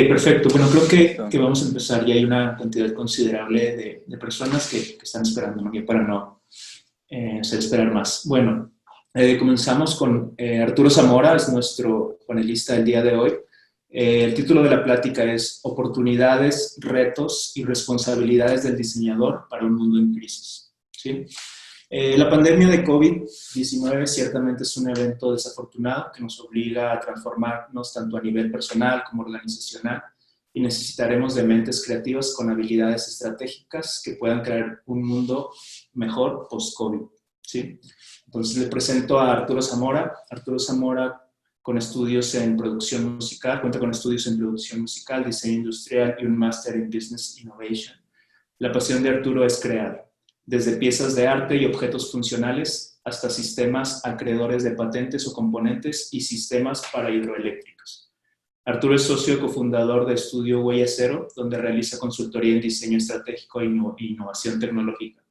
perfecto. Bueno, creo que, Listo. que vamos a empezar. Ya hay una cantidad considerable de personas que están esperando, ¿no? Y para no hacer esperar más. Bueno, comenzamos con Arturo Zamora, es nuestro panelista del día de hoy. El título de la plática es Oportunidades, retos y responsabilidades del diseñador para un mundo en crisis. ¿Sí? La pandemia de COVID-19 ciertamente es un evento desafortunado que nos obliga a transformarnos tanto a nivel personal como organizacional y necesitaremos de mentes creativas con habilidades estratégicas que puedan crear un mundo mejor post-COVID. ¿Sí? Entonces le presento a Arturo Zamora. Arturo Zamora con estudios en producción musical, cuenta con estudios en producción musical, diseño industrial y un máster en Business Innovation. La pasión de Arturo es crear, desde piezas de arte y objetos funcionales hasta sistemas acreedores de patentes o componentes y sistemas para hidroeléctricos. Arturo es socio cofundador de Estudio Huella Cero, donde realiza consultoría en diseño estratégico e innovación tecnológica.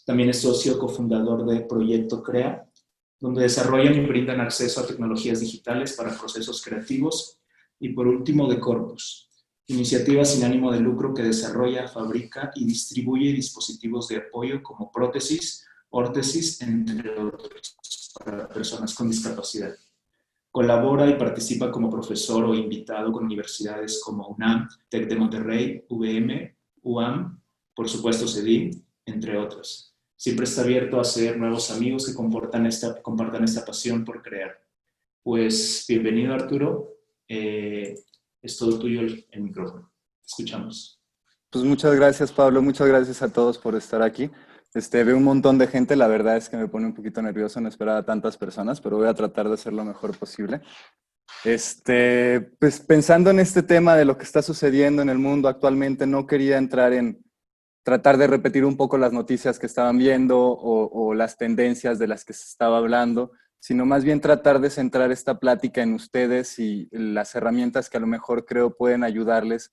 También es socio cofundador de Proyecto Crea, donde desarrollan y brindan acceso a tecnologías digitales para procesos creativos. Y por último, de Corpus, iniciativa sin ánimo de lucro que desarrolla, fabrica y distribuye dispositivos de apoyo como prótesis, órtesis, entre otros, para personas con discapacidad. Colabora y participa como profesor o invitado con universidades como UNAM, TEC de Monterrey, UVM, UAM, por supuesto CEDIM, entre otras. Siempre está abierto a hacer nuevos amigos que compartan esta pasión por crear. Pues bienvenido, Arturo. Es todo tuyo el micrófono. Te escuchamos. Pues muchas gracias, Pablo. Muchas gracias a todos por estar aquí. Veo un montón de gente. La verdad es que me pone un poquito nervioso no esperar a tantas personas, pero voy a tratar de hacer lo mejor posible. Pues pensando en este tema de lo que está sucediendo en el mundo actualmente, no quería entrar en tratar de repetir un poco las noticias que estaban viendo o las tendencias de las que se estaba hablando, sino más bien tratar de centrar esta plática en ustedes y las herramientas que a lo mejor creo pueden ayudarles.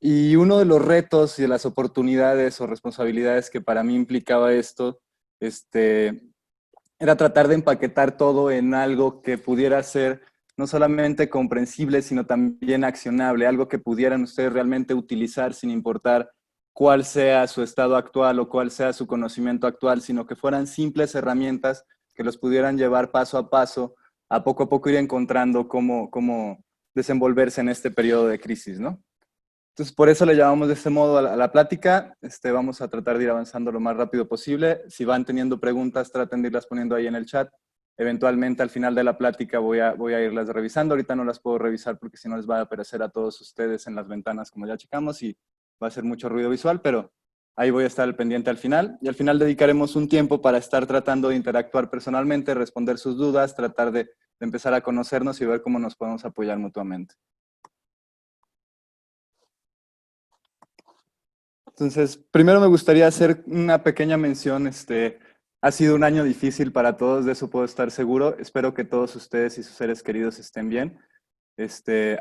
Y uno de los retos y de las oportunidades o responsabilidades que para mí implicaba esto, era tratar de empaquetar todo en algo que pudiera ser no solamente comprensible, sino también accionable, algo que pudieran ustedes realmente utilizar sin importar cuál sea su estado actual o cuál sea su conocimiento actual, sino que fueran simples herramientas que los pudieran llevar paso a poco ir encontrando cómo desenvolverse en este periodo de crisis, ¿no? Entonces, por eso le llamamos de este modo a la plática. Vamos a tratar de ir avanzando lo más rápido posible. Si van teniendo preguntas, traten de irlas poniendo ahí en el chat. Eventualmente, al final de la plática, voy a irlas revisando. Ahorita no las puedo revisar porque si no les va a aparecer a todos ustedes en las ventanas, como ya checamos, y va a ser mucho ruido visual, pero ahí voy a estar al pendiente al final. Y al final dedicaremos un tiempo para estar tratando de interactuar personalmente, responder sus dudas, tratar de empezar a conocernos y ver cómo nos podemos apoyar mutuamente. Entonces, primero me gustaría hacer una pequeña mención. Ha sido un año difícil para todos, de eso puedo estar seguro. Espero que todos ustedes y sus seres queridos estén bien.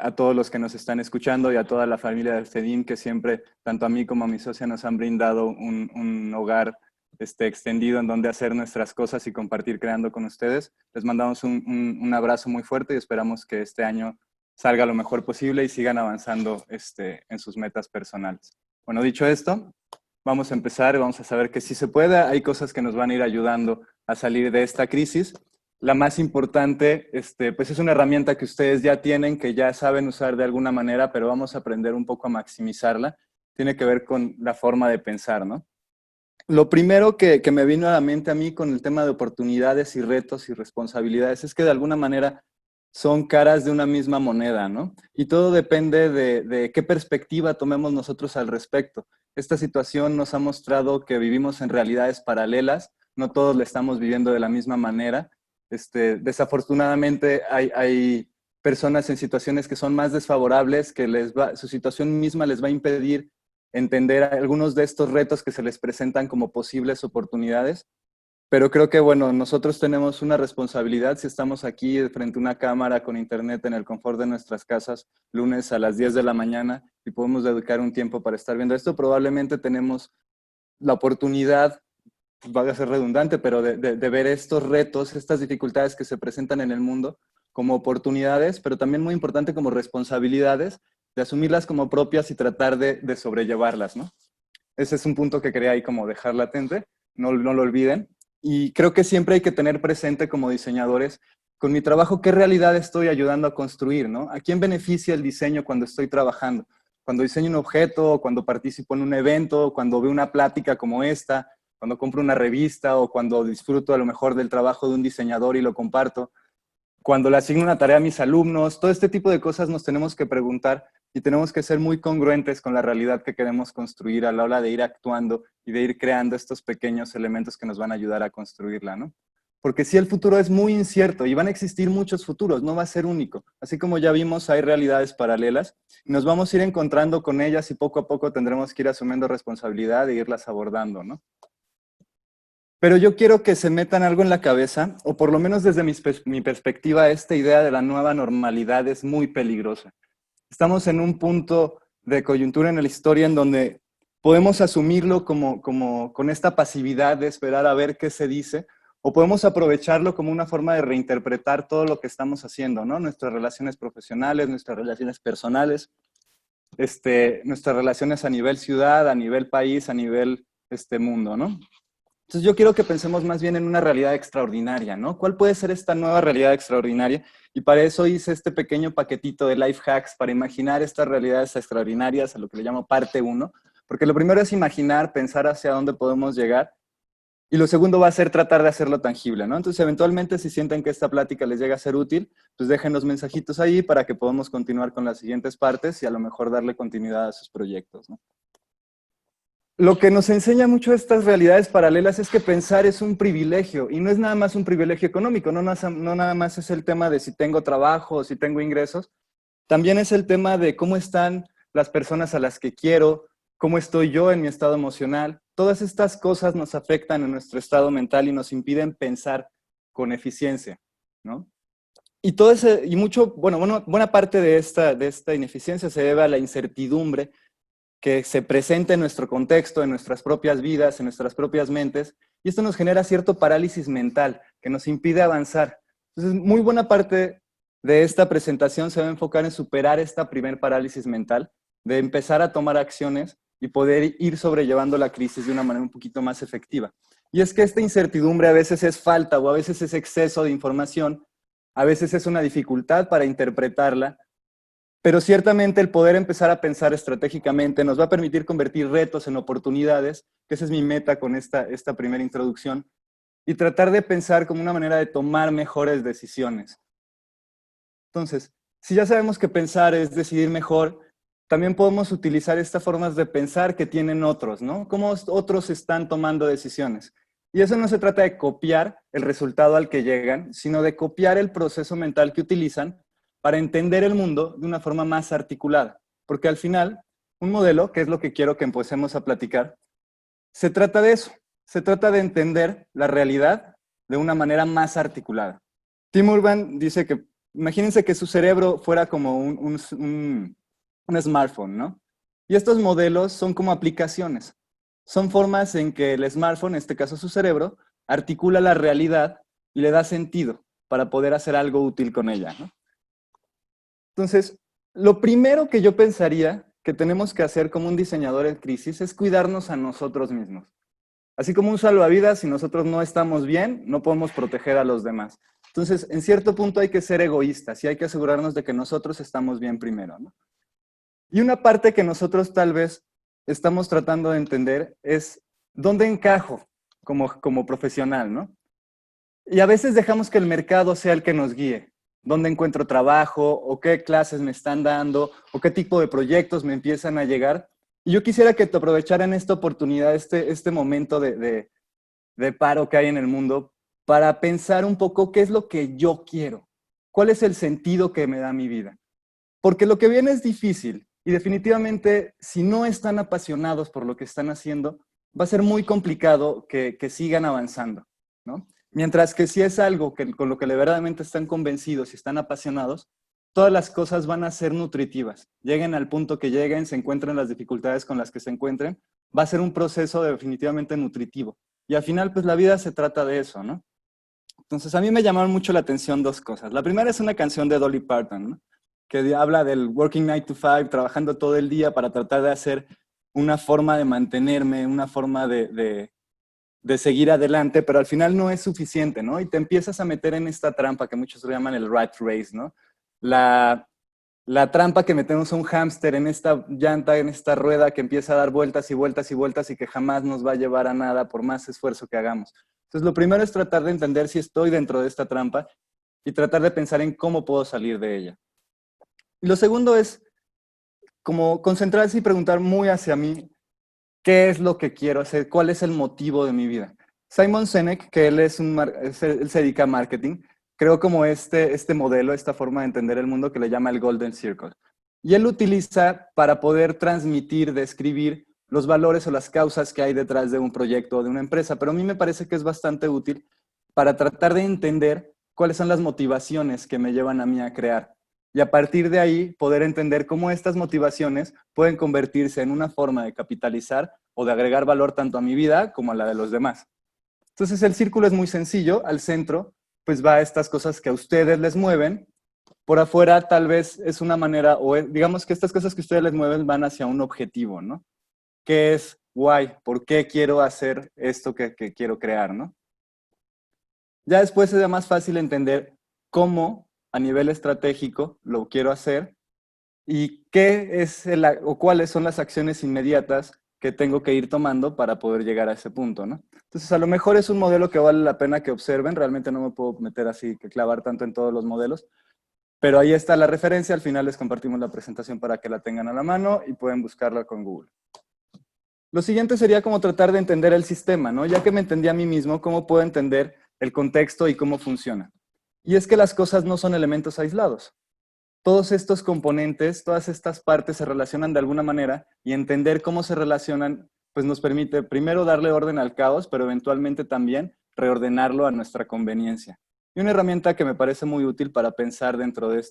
A todos los que nos están escuchando y a toda la familia de CEDIM, que siempre, tanto a mí como a mi socia, nos han brindado un hogar extendido en donde hacer nuestras cosas y compartir creando con ustedes. Les mandamos un abrazo muy fuerte y esperamos que este año salga lo mejor posible y sigan avanzando en sus metas personales. Bueno, dicho esto, vamos a empezar y vamos a saber que sí se puede. Hay cosas que nos van a ir ayudando a salir de esta crisis. La más importante, pues es una herramienta que ustedes ya tienen, que ya saben usar de alguna manera, pero vamos a aprender un poco a maximizarla. Tiene que ver con la forma de pensar, ¿no? Lo primero que me vino a la mente a mí con el tema de oportunidades y retos y responsabilidades es que de alguna manera son caras de una misma moneda, ¿no? Y todo depende de qué perspectiva tomemos nosotros al respecto. Esta situación nos ha mostrado que vivimos en realidades paralelas, no todos la estamos viviendo de la misma manera. Desafortunadamente hay personas en situaciones que son más desfavorables, que su situación misma les va a impedir entender algunos de estos retos que se les presentan como posibles oportunidades. Pero creo que, bueno, nosotros tenemos una responsabilidad si estamos aquí frente a una cámara con internet en el confort de nuestras casas, lunes a las 10 de la mañana, y podemos dedicar un tiempo para estar viendo esto. Probablemente tenemos la oportunidad, va a ser redundante, pero de ver estos retos, estas dificultades que se presentan en el mundo como oportunidades, pero también muy importante como responsabilidades de asumirlas como propias y tratar de sobrellevarlas, ¿no? Ese es un punto que quería ahí como dejar latente, no lo olviden. Y creo que siempre hay que tener presente como diseñadores, con mi trabajo, qué realidad estoy ayudando a construir, ¿no? ¿A quién beneficia el diseño cuando estoy trabajando? Cuando diseño un objeto, cuando participo en un evento, cuando veo una plática como esta, cuando compro una revista o cuando disfruto a lo mejor del trabajo de un diseñador y lo comparto, cuando le asigno una tarea a mis alumnos, todo este tipo de cosas nos tenemos que preguntar y tenemos que ser muy congruentes con la realidad que queremos construir a la hora de ir actuando y de ir creando estos pequeños elementos que nos van a ayudar a construirla, ¿no? Porque sí, el futuro es muy incierto y van a existir muchos futuros, no va a ser único. Así como ya vimos, hay realidades paralelas y nos vamos a ir encontrando con ellas y poco a poco tendremos que ir asumiendo responsabilidad e irlas abordando, ¿no? Pero yo quiero que se metan algo en la cabeza, o por lo menos desde mi perspectiva, esta idea de la nueva normalidad es muy peligrosa. Estamos en un punto de coyuntura en la historia en donde podemos asumirlo como con esta pasividad de esperar a ver qué se dice, o podemos aprovecharlo como una forma de reinterpretar todo lo que estamos haciendo, ¿no? Nuestras relaciones profesionales, nuestras relaciones personales, nuestras relaciones a nivel ciudad, a nivel país, a nivel mundo, ¿no? Entonces yo quiero que pensemos más bien en una realidad extraordinaria, ¿no? ¿Cuál puede ser esta nueva realidad extraordinaria? Y para eso hice este pequeño paquetito de life hacks para imaginar estas realidades extraordinarias, a lo que le llamo parte 1, porque lo primero es imaginar, pensar hacia dónde podemos llegar, y lo segundo va a ser tratar de hacerlo tangible, ¿no? Entonces eventualmente si sienten que esta plática les llega a ser útil, pues dejen los mensajitos ahí para que podamos continuar con las siguientes partes y a lo mejor darle continuidad a sus proyectos, ¿no? Lo que nos enseña mucho estas realidades paralelas es que pensar es un privilegio y no es nada más un privilegio económico, no nada más es el tema de si tengo trabajo o si tengo ingresos, también es el tema de cómo están las personas a las que quiero, cómo estoy yo en mi estado emocional. Todas estas cosas nos afectan en nuestro estado mental y nos impiden pensar con eficiencia, ¿no? Y buena parte de esta ineficiencia se debe a la incertidumbre que se presente en nuestro contexto, en nuestras propias vidas, en nuestras propias mentes, y esto nos genera cierto parálisis mental que nos impide avanzar. Entonces, muy buena parte de esta presentación se va a enfocar en superar esta primer parálisis mental, de empezar a tomar acciones y poder ir sobrellevando la crisis de una manera un poquito más efectiva. Y es que esta incertidumbre a veces es falta o a veces es exceso de información, a veces es una dificultad para interpretarla, pero ciertamente el poder empezar a pensar estratégicamente nos va a permitir convertir retos en oportunidades, que esa es mi meta con esta primera introducción, y tratar de pensar como una manera de tomar mejores decisiones. Entonces, si ya sabemos que pensar es decidir mejor, también podemos utilizar estas formas de pensar que tienen otros, ¿no? Cómo otros están tomando decisiones. Y eso no se trata de copiar el resultado al que llegan, sino de copiar el proceso mental que utilizan para entender el mundo de una forma más articulada. Porque al final, un modelo, que es lo que quiero que empecemos a platicar, se trata de eso. Se trata de entender la realidad de una manera más articulada. Tim Urban dice que, imagínense que su cerebro fuera como un smartphone, ¿no? Y estos modelos son como aplicaciones. Son formas en que el smartphone, en este caso su cerebro, articula la realidad y le da sentido para poder hacer algo útil con ella, ¿no? Entonces, lo primero que yo pensaría que tenemos que hacer como un diseñador en crisis es cuidarnos a nosotros mismos. Así como un salvavidas, si nosotros no estamos bien, no podemos proteger a los demás. Entonces, en cierto punto hay que ser egoístas y hay que asegurarnos de que nosotros estamos bien primero, ¿no? Y una parte que nosotros tal vez estamos tratando de entender es dónde encajo como profesional, ¿no? Y a veces dejamos que el mercado sea el que nos guíe. ¿Dónde encuentro trabajo? ¿O qué clases me están dando? ¿O qué tipo de proyectos me empiezan a llegar? Y yo quisiera que te aprovecharan esta oportunidad, este momento de paro que hay en el mundo, para pensar un poco qué es lo que yo quiero. ¿Cuál es el sentido que me da mi vida? Porque lo que viene es difícil y definitivamente si no están apasionados por lo que están haciendo, va a ser muy complicado que sigan avanzando, ¿no? Mientras que si es algo con lo que verdaderamente están convencidos y están apasionados, todas las cosas van a ser nutritivas. Lleguen al punto que lleguen, se encuentren las dificultades con las que se encuentren, va a ser un proceso definitivamente nutritivo. Y al final, pues la vida se trata de eso, ¿no? Entonces, a mí me llamaron mucho la atención dos cosas. La primera es una canción de Dolly Parton, ¿no? que habla del working 9 to 5, trabajando todo el día para tratar de hacer una forma de mantenerme, una forma de seguir adelante, pero al final no es suficiente, ¿no? Y te empiezas a meter en esta trampa que muchos llaman el rat race, ¿no? La trampa que metemos a un hámster en esta llanta, en esta rueda que empieza a dar vueltas y vueltas y vueltas y que jamás nos va a llevar a nada por más esfuerzo que hagamos. Entonces, lo primero es tratar de entender si estoy dentro de esta trampa y tratar de pensar en cómo puedo salir de ella. Y lo segundo es como concentrarse y preguntar muy hacia mí, ¿qué es lo que quiero hacer? ¿Cuál es el motivo de mi vida? Simon Sinek, que él él se dedica a marketing, creó como este modelo, esta forma de entender el mundo que le llama el Golden Circle. Y él lo utiliza para poder transmitir, describir los valores o las causas que hay detrás de un proyecto o de una empresa. Pero a mí me parece que es bastante útil para tratar de entender cuáles son las motivaciones que me llevan a mí a crear. Y a partir de ahí poder entender cómo estas motivaciones pueden convertirse en una forma de capitalizar o de agregar valor tanto a mi vida como a la de los demás. Entonces el círculo es muy sencillo, al centro pues va a estas cosas que a ustedes les mueven, por afuera tal vez es una manera, o digamos que estas cosas que a ustedes les mueven van hacia un objetivo, ¿no? ¿Qué es why? ¿Por qué quiero hacer esto que quiero crear, ¿no? Ya después es más fácil entender cómo a nivel estratégico lo quiero hacer y qué es o cuáles son las acciones inmediatas que tengo que ir tomando para poder llegar a ese punto, ¿no? Entonces, a lo mejor es un modelo que vale la pena que observen. Realmente no me puedo meter así, que clavar tanto en todos los modelos, pero ahí está la referencia. Al final les compartimos la presentación para que la tengan a la mano y pueden buscarla con Google. Lo siguiente sería como tratar de entender el sistema, ¿no? Ya que me entendí a mí mismo, ¿cómo puedo entender el contexto y cómo funciona? Y es que las cosas no son elementos aislados. Todos estos componentes, todas estas partes se relacionan de alguna manera y entender cómo se relacionan, pues nos permite primero darle orden al caos, pero eventualmente también reordenarlo a nuestra conveniencia. Y una herramienta que me parece muy útil para pensar dentro de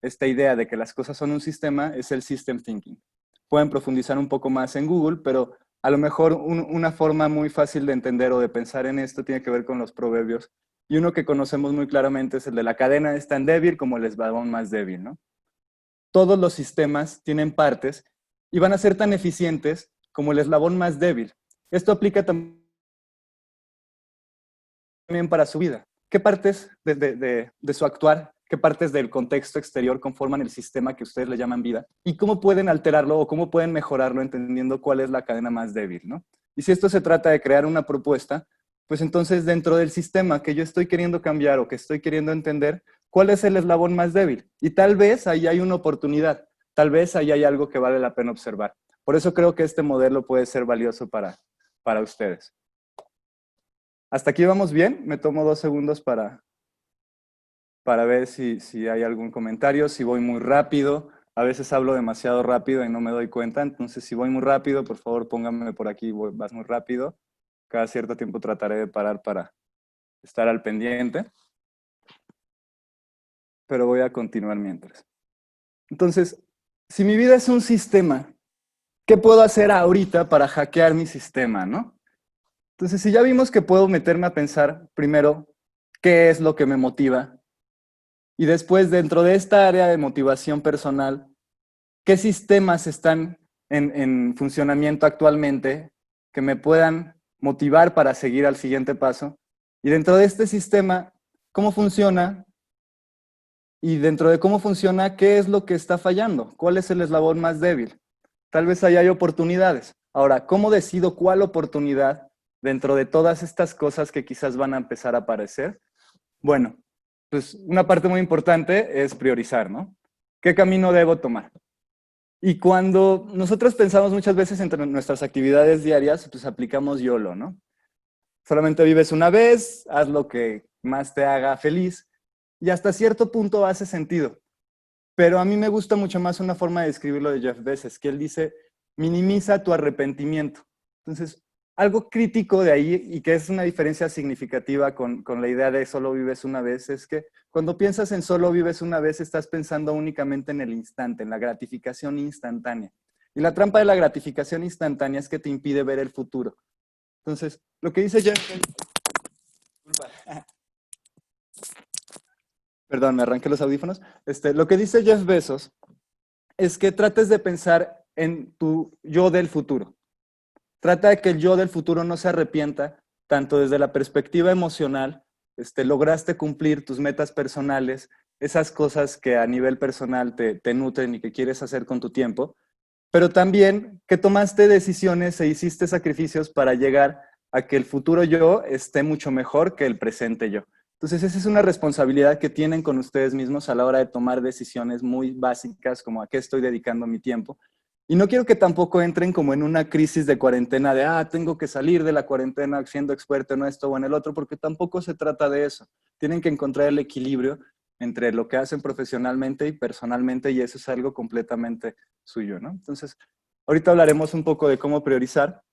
esta idea de que las cosas son un sistema es el System Thinking. Pueden profundizar un poco más en Google, pero a lo mejor una forma muy fácil de entender o de pensar en esto tiene que ver con los proverbios. Y uno que conocemos muy claramente es el de la cadena es tan débil como el eslabón más débil, ¿no? Todos los sistemas tienen partes y van a ser tan eficientes como el eslabón más débil. Esto aplica también para su vida. ¿Qué partes de su actuar, qué partes del contexto exterior conforman el sistema que ustedes le llaman vida? ¿Y cómo pueden alterarlo o cómo pueden mejorarlo entendiendo cuál es la cadena más débil, ¿no? Y si esto se trata de crear una propuesta, pues entonces dentro del sistema que yo estoy queriendo cambiar o que estoy queriendo entender, ¿cuál es el eslabón más débil? Y tal vez ahí hay una oportunidad, tal vez ahí hay algo que vale la pena observar. Por eso creo que este modelo puede ser valioso para ustedes. ¿Hasta aquí vamos bien? Me tomo 2 segundos para ver si hay algún comentario, si voy muy rápido. A veces hablo demasiado rápido y no me doy cuenta, entonces si voy muy rápido, por favor pónganme por aquí, vas muy rápido. Cada cierto tiempo trataré de parar para estar al pendiente, pero voy a continuar mientras. Entonces, si mi vida es un sistema, ¿qué puedo hacer ahorita para hackear mi sistema, no? Entonces, si ya vimos que puedo meterme a pensar primero qué es lo que me motiva y después dentro de esta área de motivación personal, qué sistemas están en funcionamiento actualmente que me puedan motivar para seguir al siguiente paso. Y dentro de este sistema, ¿cómo funciona? Y dentro de cómo funciona, ¿qué es lo que está fallando? ¿Cuál es el eslabón más débil? Tal vez ahí hay oportunidades. Ahora, ¿cómo decido cuál oportunidad dentro de todas estas cosas que quizás van a empezar a aparecer? Bueno, pues una parte muy importante es priorizar, ¿no? ¿Qué camino debo tomar? Y cuando nosotros pensamos muchas veces entre nuestras actividades diarias, pues aplicamos YOLO, ¿no? Solamente vives una vez, haz lo que más te haga feliz y hasta cierto punto hace sentido. Pero a mí me gusta mucho más una forma de describirlo de Jeff Bezos, que él dice, minimiza tu arrepentimiento. Entonces, algo crítico de ahí y que es una diferencia significativa con la idea de solo vives una vez, es que cuando piensas en solo vives una vez, estás pensando únicamente en el instante, en la gratificación instantánea. Y la trampa de la gratificación instantánea es que te impide ver el futuro. Entonces, lo que dice Jeff... Perdón, me arranqué los audífonos. Lo que dice Jeff Bezos es que trates de pensar en tu yo del futuro. Trata de que el yo del futuro no se arrepienta, tanto desde la perspectiva emocional, lograste cumplir tus metas personales, esas cosas que a nivel personal te nutren y que quieres hacer con tu tiempo, pero también que tomaste decisiones e hiciste sacrificios para llegar a que el futuro yo esté mucho mejor que el presente yo. Entonces, esa es una responsabilidad que tienen con ustedes mismos a la hora de tomar decisiones muy básicas, como a qué estoy dedicando mi tiempo. Y no quiero que tampoco entren como en una crisis de cuarentena de, tengo que salir de la cuarentena siendo experto en esto o en el otro, porque tampoco se trata de eso. Tienen que encontrar el equilibrio entre lo que hacen profesionalmente y personalmente, y eso es algo completamente suyo, ¿no? Entonces, ahorita hablaremos un poco de cómo priorizar,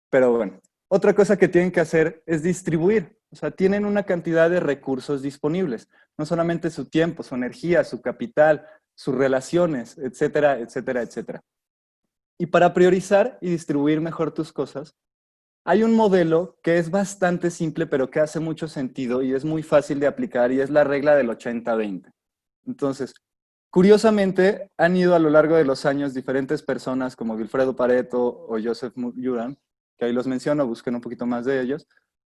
pero bueno, otra cosa que tienen que hacer es distribuir. O sea, tienen una cantidad de recursos disponibles, no solamente su tiempo, su energía, su capital, sus relaciones, etcétera, etcétera, etcétera. Y para priorizar y distribuir mejor tus cosas, hay un modelo que es bastante simple, pero que hace mucho sentido y es muy fácil de aplicar, y es la regla del 80-20. Entonces, curiosamente, han ido a lo largo de los años diferentes personas como Wilfredo Pareto o Joseph Juran, que ahí los menciono, busquen un poquito más de ellos,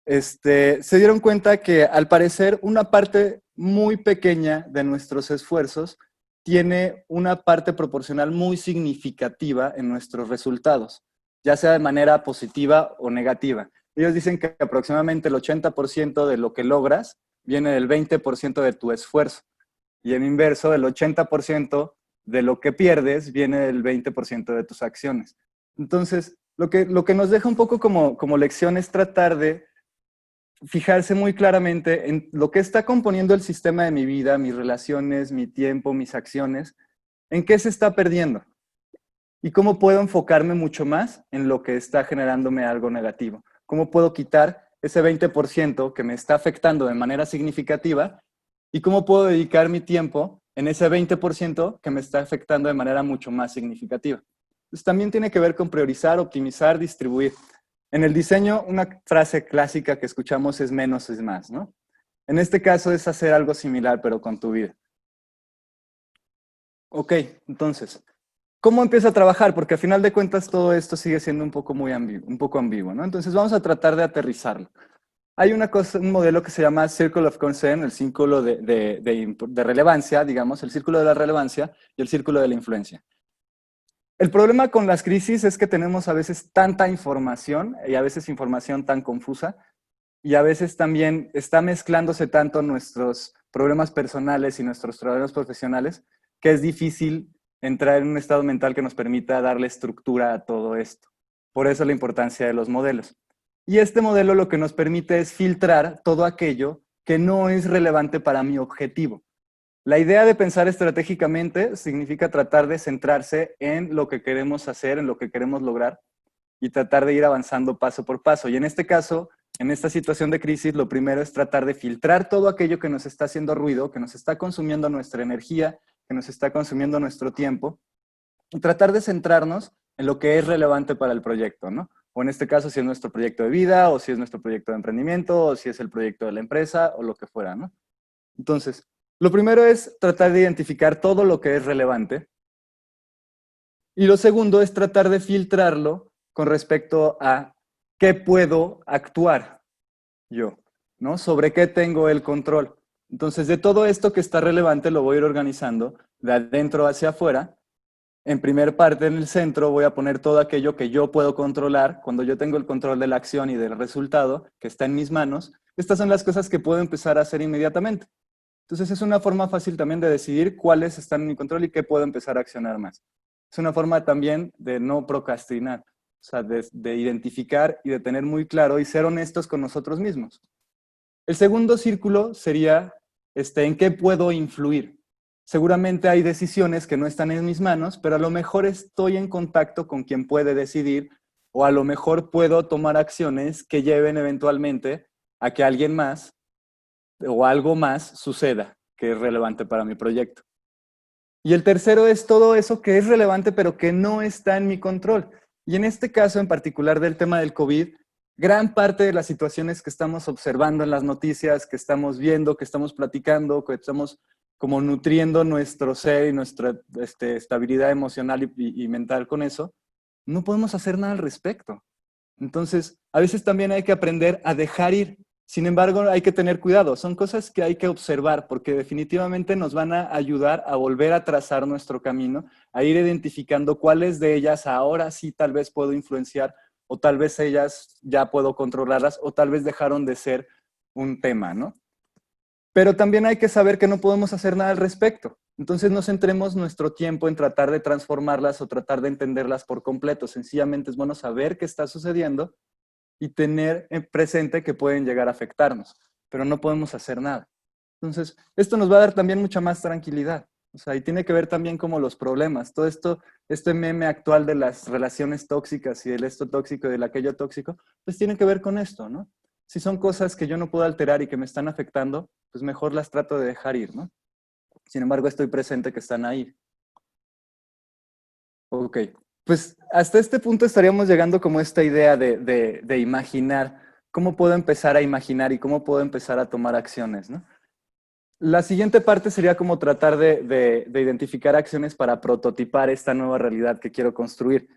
se dieron cuenta que al parecer una parte muy pequeña de nuestros esfuerzos tiene una parte proporcional muy significativa en nuestros resultados, ya sea de manera positiva o negativa. Ellos dicen que aproximadamente el 80% de lo que logras viene del 20% de tu esfuerzo. Y en inverso, el 80% de lo que pierdes viene del 20% de tus acciones. Entonces, lo que nos deja un poco como lección es tratar de fijarse muy claramente en lo que está componiendo el sistema de mi vida, mis relaciones, mi tiempo, mis acciones, en qué se está perdiendo y cómo puedo enfocarme mucho más en lo que está generándome algo negativo. Cómo puedo quitar ese 20% que me está afectando de manera significativa y cómo puedo dedicar mi tiempo en ese 20% que me está afectando de manera mucho más significativa. Entonces, también tiene que ver con priorizar, optimizar, distribuir. En el diseño, una frase clásica que escuchamos es menos es más, ¿no? En este caso es hacer algo similar, pero con tu vida. Ok, entonces, ¿cómo empieza a trabajar? Porque al final de cuentas todo esto sigue siendo un poco ambiguo, ¿no? Entonces vamos a tratar de aterrizarlo. Hay un modelo que se llama Circle of Concern, el círculo de relevancia, digamos, el círculo de la relevancia y el círculo de la influencia. El problema con las crisis es que tenemos a veces tanta información y a veces información tan confusa, y a veces también está mezclándose tanto nuestros problemas personales y nuestros problemas profesionales que es difícil entrar en un estado mental que nos permita darle estructura a todo esto. Por eso la importancia de los modelos. Y este modelo lo que nos permite es filtrar todo aquello que no es relevante para mi objetivo. La idea de pensar estratégicamente significa tratar de centrarse en lo que queremos hacer, en lo que queremos lograr, y tratar de ir avanzando paso por paso. Y en este caso, en esta situación de crisis, lo primero es tratar de filtrar todo aquello que nos está haciendo ruido, que nos está consumiendo nuestra energía, que nos está consumiendo nuestro tiempo, y tratar de centrarnos en lo que es relevante para el proyecto, ¿no? O en este caso, si es nuestro proyecto de vida, o si es nuestro proyecto de emprendimiento, o si es el proyecto de la empresa, o lo que fuera, ¿no? Entonces, lo primero es tratar de identificar todo lo que es relevante. Y lo segundo es tratar de filtrarlo con respecto a qué puedo actuar yo, ¿no? Sobre qué tengo el control. Entonces, de todo esto que está relevante lo voy a ir organizando de adentro hacia afuera. En primer parte, en el centro, voy a poner todo aquello que yo puedo controlar. Cuando yo tengo el control de la acción y del resultado que está en mis manos, estas son las cosas que puedo empezar a hacer inmediatamente. Entonces, es una forma fácil también de decidir cuáles están en mi control y qué puedo empezar a accionar más. Es una forma también de no procrastinar, o sea, de identificar y de tener muy claro y ser honestos con nosotros mismos. El segundo círculo sería en qué puedo influir. Seguramente hay decisiones que no están en mis manos, pero a lo mejor estoy en contacto con quien puede decidir, o a lo mejor puedo tomar acciones que lleven eventualmente a que alguien más o algo más suceda que es relevante para mi proyecto. Y el tercero es todo eso que es relevante pero que no está en mi control. Y en este caso en particular del tema del COVID, gran parte de las situaciones que estamos observando en las noticias, que estamos viendo, que estamos platicando, que estamos como nutriendo nuestro ser y nuestra estabilidad emocional y mental con eso, no podemos hacer nada al respecto. Entonces, a veces también hay que aprender a dejar ir. Sin embargo, hay que tener cuidado. Son cosas que hay que observar porque definitivamente nos van a ayudar a volver a trazar nuestro camino, a ir identificando cuáles de ellas ahora sí tal vez puedo influenciar o tal vez ellas ya puedo controlarlas o tal vez dejaron de ser un tema, ¿no? Pero también hay que saber que no podemos hacer nada al respecto. Entonces no centremos nuestro tiempo en tratar de transformarlas o tratar de entenderlas por completo. Sencillamente es bueno saber qué está sucediendo y tener en presente que pueden llegar a afectarnos, pero no podemos hacer nada. Entonces, esto nos va a dar también mucha más tranquilidad. O sea, y tiene que ver también como los problemas. Todo esto, este meme actual de las relaciones tóxicas y del esto tóxico y del aquello tóxico, pues tiene que ver con esto, ¿no? Si son cosas que yo no puedo alterar y que me están afectando, pues mejor las trato de dejar ir, ¿no? Sin embargo, estoy presente que están ahí. Ok, pues hasta este punto estaríamos llegando como a esta idea de imaginar, cómo puedo empezar a imaginar y cómo puedo empezar a tomar acciones, ¿no? La siguiente parte sería como tratar de identificar acciones para prototipar esta nueva realidad que quiero construir.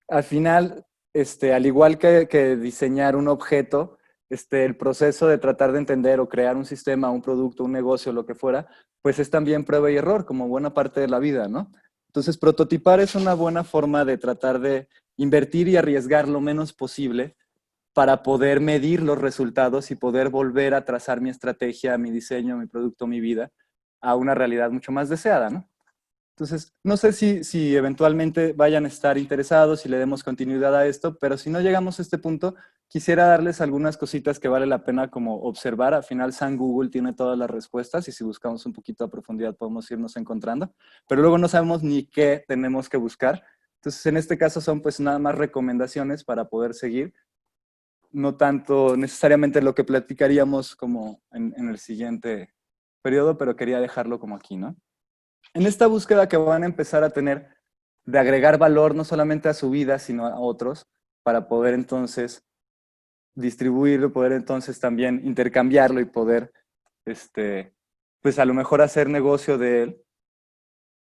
Al final, al igual que diseñar un objeto, el proceso de tratar de entender o crear un sistema, un producto, un negocio, lo que fuera, pues es también prueba y error, como buena parte de la vida, ¿no? Entonces, prototipar es una buena forma de tratar de invertir y arriesgar lo menos posible para poder medir los resultados y poder volver a trazar mi estrategia, mi diseño, mi producto, mi vida a una realidad mucho más deseada, ¿no? Entonces, no sé si eventualmente vayan a estar interesados, si le demos continuidad a esto, pero si no llegamos a este punto, quisiera darles algunas cositas que vale la pena como observar. Al final, San Google tiene todas las respuestas y si buscamos un poquito a profundidad podemos irnos encontrando, pero luego no sabemos ni qué tenemos que buscar. Entonces, en este caso son pues nada más recomendaciones para poder seguir, no tanto necesariamente lo que platicaríamos como en el siguiente periodo, pero quería dejarlo como aquí, ¿no? En esta búsqueda que van a empezar a tener de agregar valor no solamente a su vida, sino a otros, para poder entonces distribuirlo, poder entonces también intercambiarlo y poder, pues a lo mejor hacer negocio de él.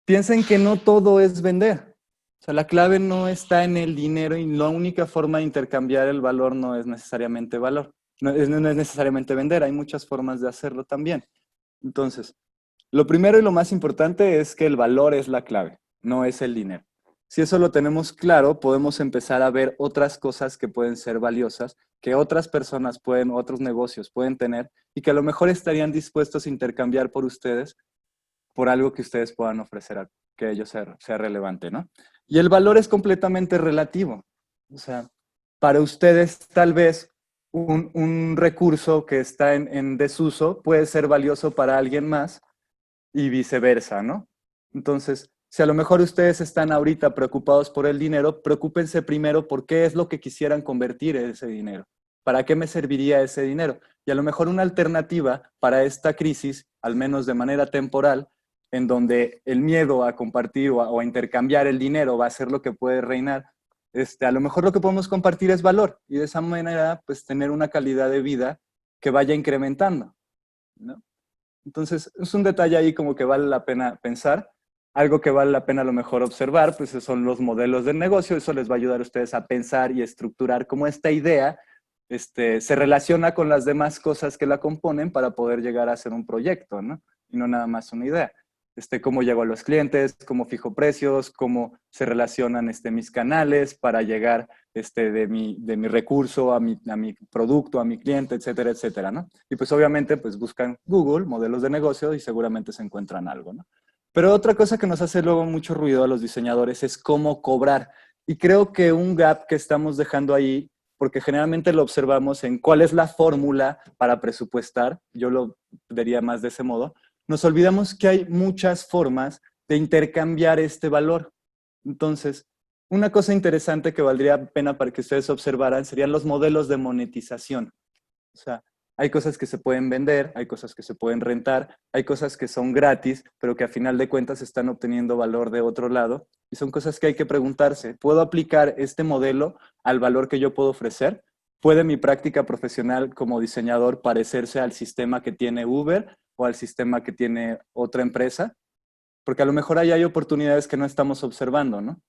Piensen que no todo es vender. O sea, la clave no está en el dinero y la única forma de intercambiar el valor no es necesariamente valor. No es necesariamente vender, hay muchas formas de hacerlo también. Entonces, lo primero y lo más importante es que el valor es la clave, no es el dinero. Si eso lo tenemos claro, podemos empezar a ver otras cosas que pueden ser valiosas, que otras personas pueden, otros negocios pueden tener y que a lo mejor estarían dispuestos a intercambiar por ustedes por algo que ustedes puedan ofrecer, que ellos sea relevante, ¿no? Y el valor es completamente relativo. O sea, para ustedes tal vez un recurso que está en desuso puede ser valioso para alguien más y viceversa, ¿no? Entonces, si a lo mejor ustedes están ahorita preocupados por el dinero, preocúpense primero por qué es lo que quisieran convertir en ese dinero. ¿Para qué me serviría ese dinero? Y a lo mejor una alternativa para esta crisis, al menos de manera temporal, en donde el miedo a compartir o a intercambiar el dinero va a ser lo que puede reinar, a lo mejor lo que podemos compartir es valor y de esa manera, pues, tener una calidad de vida que vaya incrementando, ¿no? Entonces, es un detalle ahí como que vale la pena pensar. Algo que vale la pena a lo mejor observar, pues son los modelos de negocio. Eso les va a ayudar a ustedes a pensar y estructurar cómo esta idea se relaciona con las demás cosas que la componen para poder llegar a ser un proyecto, ¿no? Y no nada más una idea. Cómo llego a los clientes, cómo fijo precios, cómo se relacionan mis canales para llegar de mi recurso a mi producto, a mi cliente, etcétera, etcétera, ¿no? Y pues obviamente pues buscan Google, modelos de negocio y seguramente se encuentran algo, ¿no? Pero otra cosa que nos hace luego mucho ruido a los diseñadores es cómo cobrar. Y creo que un gap que estamos dejando ahí, porque generalmente lo observamos en cuál es la fórmula para presupuestar, yo lo diría más de ese modo, nos olvidamos que hay muchas formas de intercambiar este valor. Entonces, una cosa interesante que valdría pena para que ustedes observaran serían los modelos de monetización. O sea, hay cosas que se pueden vender, hay cosas que se pueden rentar, hay cosas que son gratis, pero que a final de cuentas están obteniendo valor de otro lado. Y son cosas que hay que preguntarse. ¿Puedo aplicar este modelo al valor que yo puedo ofrecer? ¿puede mi práctica profesional como diseñador parecerse al sistema que tiene Uber o al sistema que tiene otra empresa? Porque a lo mejor ahí hay oportunidades que no estamos observando, ¿no?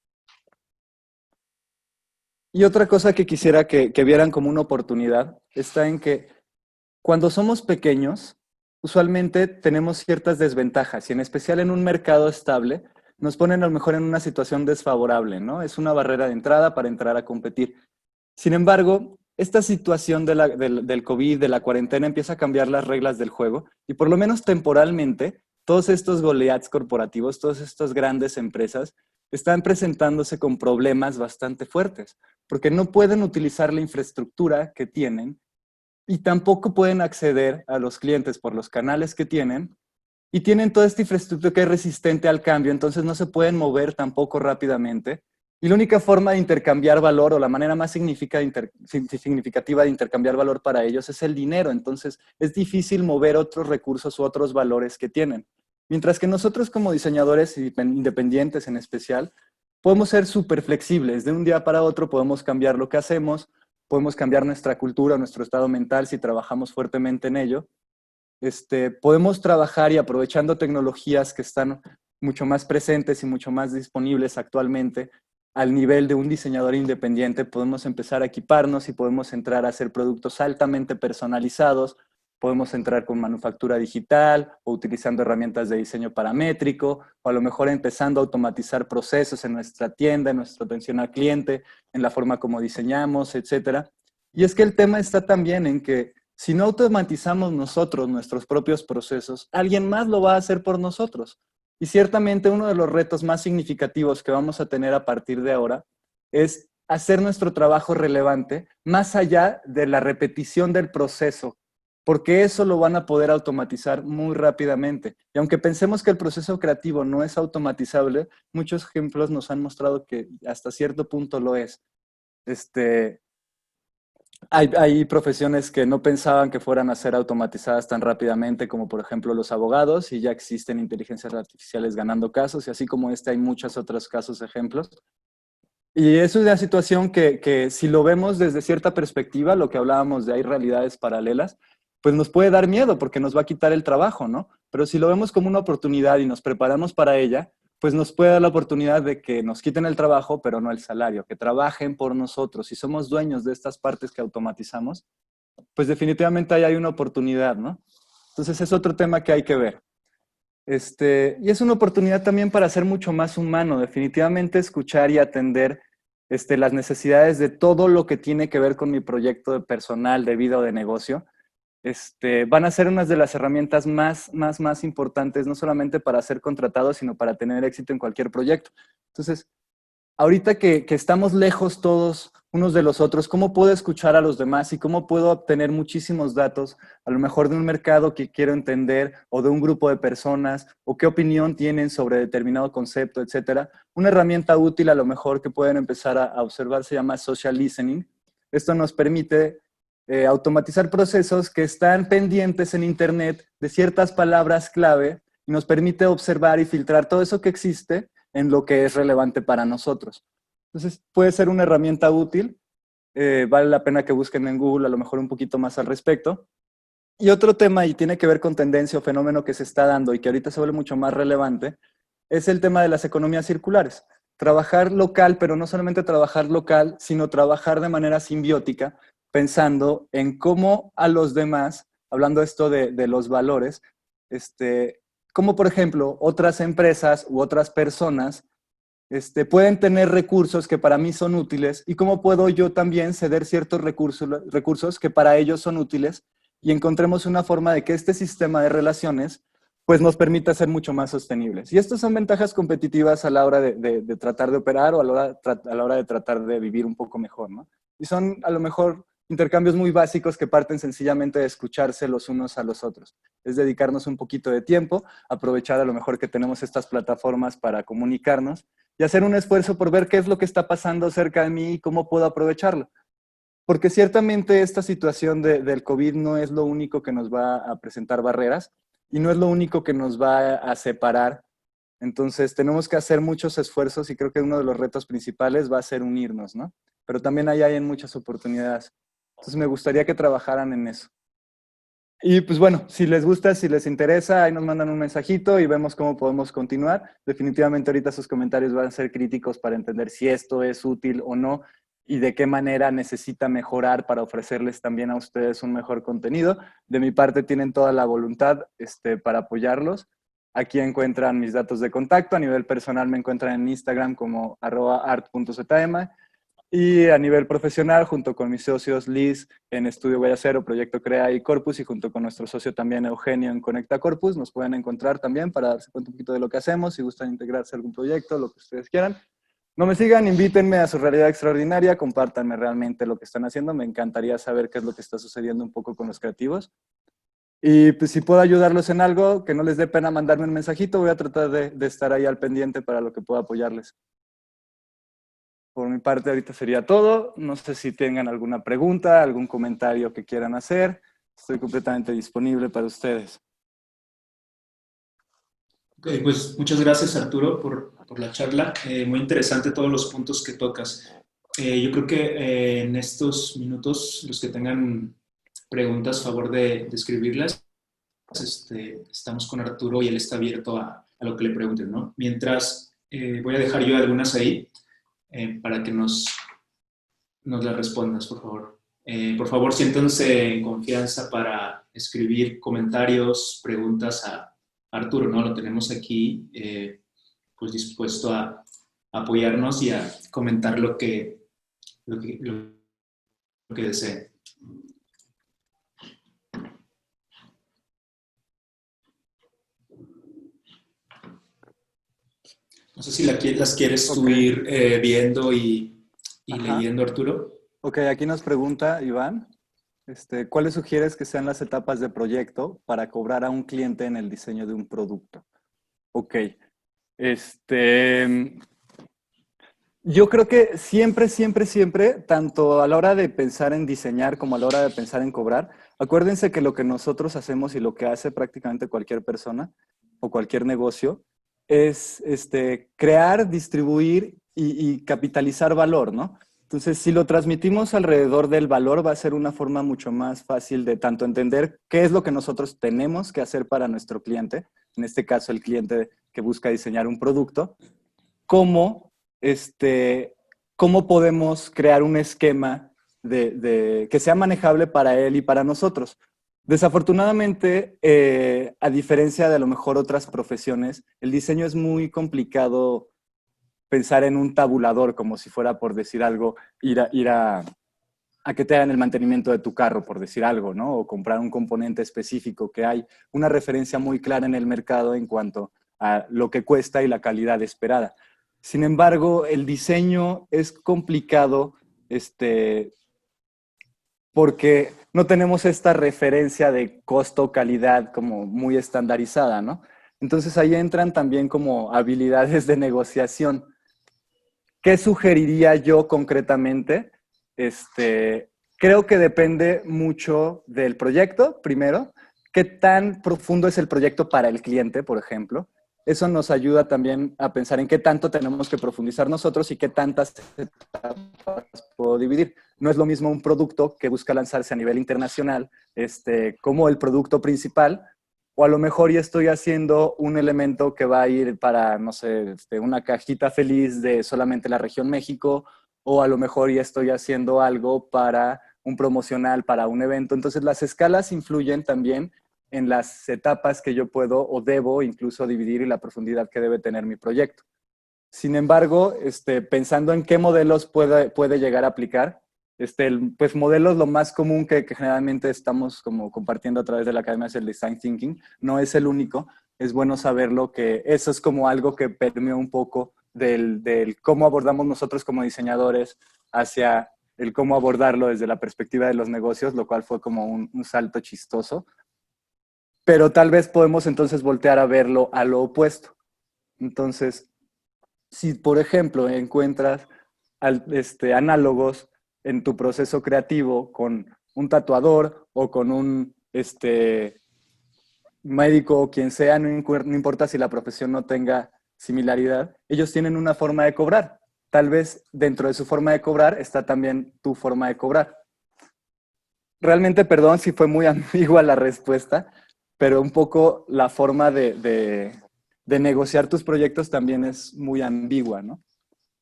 Y otra cosa que quisiera que vieran como una oportunidad está en que cuando somos pequeños, usualmente tenemos ciertas desventajas y en especial en un mercado estable nos ponen a lo mejor en una situación desfavorable, ¿no? Es una barrera de entrada para entrar a competir. Sin embargo, esta situación del COVID, de la cuarentena, empieza a cambiar las reglas del juego y por lo menos temporalmente, todos estos Goliaths corporativos, todas estas grandes empresas, están presentándose con problemas bastante fuertes, porque no pueden utilizar la infraestructura que tienen y tampoco pueden acceder a los clientes por los canales que tienen y tienen toda esta infraestructura que es resistente al cambio, entonces no se pueden mover tampoco rápidamente. Y la única forma de intercambiar valor o la manera más significativa de intercambiar valor para ellos es el dinero. Entonces es difícil mover otros recursos u otros valores que tienen. Mientras que nosotros como diseñadores independientes en especial, podemos ser súper flexibles. De un día para otro podemos cambiar lo que hacemos, podemos cambiar nuestra cultura, nuestro estado mental si trabajamos fuertemente en ello. Podemos trabajar y aprovechando tecnologías que están mucho más presentes y mucho más disponibles actualmente, al nivel de un diseñador independiente, podemos empezar a equiparnos y podemos entrar a hacer productos altamente personalizados, podemos entrar con manufactura digital o utilizando herramientas de diseño paramétrico, o a lo mejor empezando a automatizar procesos en nuestra tienda, en nuestra atención al cliente, en la forma como diseñamos, etcétera. Y es que el tema está también en que si no automatizamos nosotros nuestros propios procesos, alguien más lo va a hacer por nosotros. Y ciertamente uno de los retos más significativos que vamos a tener a partir de ahora es hacer nuestro trabajo relevante más allá de la repetición del proceso, porque eso lo van a poder automatizar muy rápidamente. Y aunque pensemos que el proceso creativo no es automatizable, muchos ejemplos nos han mostrado que hasta cierto punto lo es. Hay profesiones que no pensaban que fueran a ser automatizadas tan rápidamente como por ejemplo los abogados y ya existen inteligencias artificiales ganando casos y así como hay muchos otros casos, ejemplos. Y es una situación que si lo vemos desde cierta perspectiva, lo que hablábamos de hay realidades paralelas, pues nos puede dar miedo porque nos va a quitar el trabajo, ¿no? Pero si lo vemos como una oportunidad y nos preparamos para ella, pues nos puede dar la oportunidad de que nos quiten el trabajo, pero no el salario, que trabajen por nosotros. Si somos dueños de estas partes que automatizamos, pues definitivamente ahí hay una oportunidad, ¿no? Entonces es otro tema que hay que ver. Y es una oportunidad también para ser mucho más humano, definitivamente escuchar y atender las necesidades de todo lo que tiene que ver con mi proyecto de personal, de vida o de negocio. Van a ser unas de las herramientas más importantes, no solamente para ser contratados, sino para tener éxito en cualquier proyecto. Entonces, ahorita que estamos lejos todos unos de los otros, ¿cómo puedo escuchar a los demás y cómo puedo obtener muchísimos datos, a lo mejor de un mercado que quiero entender o de un grupo de personas o qué opinión tienen sobre determinado concepto, etcétera? Una herramienta útil a lo mejor que pueden empezar a observar se llama social listening. Esto nos permite automatizar procesos que están pendientes en Internet de ciertas palabras clave y nos permite observar y filtrar todo eso que existe en lo que es relevante para nosotros. Entonces, puede ser una herramienta útil. Vale la pena que busquen en Google a lo mejor un poquito más al respecto. Y otro tema, y tiene que ver con tendencia o fenómeno que se está dando y que ahorita se vuelve mucho más relevante, es el tema de las economías circulares. Trabajar local, pero no solamente trabajar local, sino trabajar de manera simbiótica, pensando en cómo a los demás, hablando esto de los valores, cómo por ejemplo otras empresas u otras personas pueden tener recursos que para mí son útiles y cómo puedo yo también ceder ciertos recursos que para ellos son útiles y encontremos una forma de que este sistema de relaciones pues nos permita ser mucho más sostenibles. Y estas son ventajas competitivas a la hora de tratar de operar o a la hora de tratar de vivir un poco mejor, ¿no? Y son a lo mejor intercambios muy básicos que parten sencillamente de escucharse los unos a los otros. Es dedicarnos un poquito de tiempo, aprovechar a lo mejor que tenemos estas plataformas para comunicarnos y hacer un esfuerzo por ver qué es lo que está pasando cerca de mí y cómo puedo aprovecharlo. Porque ciertamente esta situación del COVID no es lo único que nos va a presentar barreras y no es lo único que nos va a separar. Entonces tenemos que hacer muchos esfuerzos y creo que uno de los retos principales va a ser unirnos, ¿no? Pero también ahí hay muchas oportunidades. Entonces me gustaría que trabajaran en eso. Y pues bueno, si les gusta, si les interesa, ahí nos mandan un mensajito y vemos cómo podemos continuar. Definitivamente ahorita sus comentarios van a ser críticos para entender si esto es útil o no y de qué manera necesita mejorar para ofrecerles también a ustedes un mejor contenido. De mi parte tienen toda la voluntad para apoyarlos. Aquí encuentran mis datos de contacto. A nivel personal me encuentran en Instagram como @art.zm. Y a nivel profesional, junto con mis socios Liz en Estudio Guayacero, Proyecto Crea y Corpus, y junto con nuestro socio también Eugenio en Conecta Corpus, nos pueden encontrar también para darse cuenta un poquito de lo que hacemos, si gustan integrarse a algún proyecto, lo que ustedes quieran. No me sigan, invítenme a su realidad extraordinaria, compártanme realmente lo que están haciendo, me encantaría saber qué es lo que está sucediendo un poco con los creativos. Y pues si puedo ayudarlos en algo, que no les dé pena mandarme un mensajito, voy a tratar de estar ahí al pendiente para lo que pueda apoyarles. Por mi parte, ahorita sería todo. No sé si tengan alguna pregunta, algún comentario que quieran hacer. Estoy completamente disponible para ustedes. Ok, pues muchas gracias, Arturo, por la charla. Muy interesante todos los puntos que tocas. Yo creo que en estos minutos, los que tengan preguntas, favor de escribirlas. Estamos con Arturo y él está abierto a lo que le pregunten, ¿no? Mientras, voy a dejar yo algunas ahí para que nos las respondas, por favor. Por favor, siéntanse en confianza para escribir comentarios, preguntas a Arturo, ¿no? Lo tenemos aquí, pues dispuesto a apoyarnos y a comentar lo que desee. No sé si las quieres tú ir viendo y leyendo, Arturo. Ok, aquí nos pregunta Iván, ¿cuáles sugieres que sean las etapas de proyecto para cobrar a un cliente en el diseño de un producto? Ok, yo creo que siempre, siempre, siempre, tanto a la hora de pensar en diseñar como a la hora de pensar en cobrar, acuérdense que lo que nosotros hacemos y lo que hace prácticamente cualquier persona o cualquier negocio es crear, distribuir y capitalizar valor, ¿no? Entonces, si lo transmitimos alrededor del valor, va a ser una forma mucho más fácil de tanto entender qué es lo que nosotros tenemos que hacer para nuestro cliente, en este caso el cliente que busca diseñar un producto, como cómo podemos crear un esquema que sea manejable para él y para nosotros. Desafortunadamente, a diferencia de a lo mejor otras profesiones, el diseño es muy complicado pensar en un tabulador, como si fuera, por decir algo, ir a que te hagan el mantenimiento de tu carro, por decir algo, ¿no? O comprar un componente específico, que hay una referencia muy clara en el mercado en cuanto a lo que cuesta y la calidad esperada. Sin embargo, el diseño es complicado, porque no tenemos esta referencia de costo-calidad como muy estandarizada, ¿no? Entonces ahí entran también como habilidades de negociación. ¿Qué sugeriría yo concretamente? Creo que depende mucho del proyecto, primero. ¿Qué tan profundo es el proyecto para el cliente, por ejemplo? Eso nos ayuda también a pensar en qué tanto tenemos que profundizar nosotros y qué tantas etapas puedo dividir. No es lo mismo un producto que busca lanzarse a nivel internacional, como el producto principal, o a lo mejor ya estoy haciendo un elemento que va a ir para, no sé, una cajita feliz de solamente la región México, o a lo mejor ya estoy haciendo algo para un promocional, para un evento. Entonces las escalas influyen también en las etapas que yo puedo o debo incluso dividir y la profundidad que debe tener mi proyecto. Sin embargo, pensando en qué modelos puede llegar a aplicar, pues modelos lo más común que generalmente estamos como compartiendo a través de la academia es el design thinking. No es el único. Es bueno saberlo, que eso es como algo que permeó un poco del cómo abordamos nosotros como diseñadores hacia el cómo abordarlo desde la perspectiva de los negocios, lo cual fue como un salto chistoso. Pero tal vez podemos entonces voltear a verlo a lo opuesto. Entonces, si por ejemplo encuentras análogos en tu proceso creativo con un tatuador o con un médico o quien sea, no importa si la profesión no tenga similaridad, ellos tienen una forma de cobrar. Tal vez dentro de su forma de cobrar está también tu forma de cobrar. realmente, perdón si fue muy ambigua la respuesta, pero un poco la forma de negociar tus proyectos también es muy ambigua, ¿no?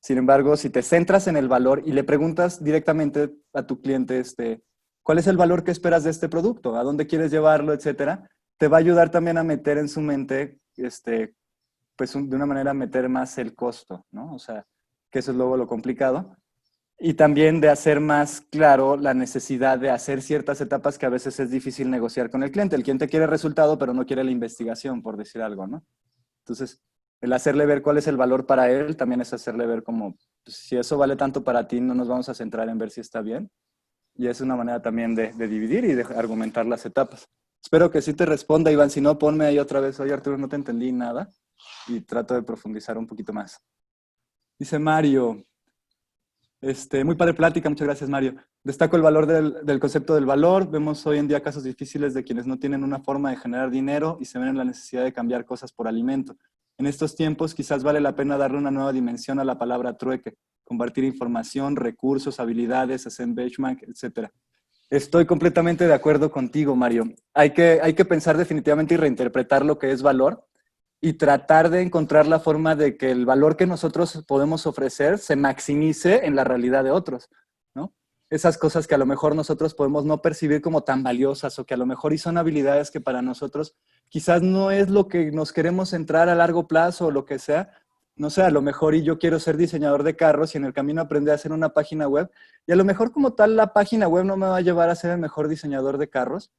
Sin embargo, si te centras en el valor y le preguntas directamente a tu cliente, ¿cuál es el valor que esperas de este producto? ¿A dónde quieres llevarlo, etcétera? Te va a ayudar también a meter en su mente, pues de una manera meter más el costo, ¿no? O sea, que eso es luego lo complicado. Y también de hacer más claro la necesidad de hacer ciertas etapas que a veces es difícil negociar con el cliente. El cliente quiere resultado, pero no quiere la investigación, por decir algo, ¿no? Entonces, el hacerle ver cuál es el valor para él también es hacerle ver como, pues, si eso vale tanto para ti, no nos vamos a centrar en ver si está bien. Y es una manera también de dividir y de argumentar las etapas. Espero que sí te responda, Iván. Si no, ponme ahí otra vez. Oye, Arturo, no te entendí nada. Y trato de profundizar un poquito más. Dice Mario, muy padre plática, muchas gracias, Mario. Destaco el valor del concepto del valor. Vemos hoy en día casos difíciles de quienes no tienen una forma de generar dinero y se ven en la necesidad de cambiar cosas por alimento. En estos tiempos quizás vale la pena darle una nueva dimensión a la palabra trueque, compartir información, recursos, habilidades, hacer benchmark, etc. Estoy completamente de acuerdo contigo, Mario. Hay que pensar definitivamente y reinterpretar lo que es valor y tratar de encontrar la forma de que el valor que nosotros podemos ofrecer se maximice en la realidad de otros, ¿no? Esas cosas que a lo mejor nosotros podemos no percibir como tan valiosas o que a lo mejor y son habilidades que para nosotros quizás no es lo que nos queremos centrar a largo plazo o lo que sea. No sé, a lo mejor y yo quiero ser diseñador de carros y en el camino aprendí a hacer una página web y a lo mejor como tal la página web no me va a llevar a ser el mejor diseñador de carros,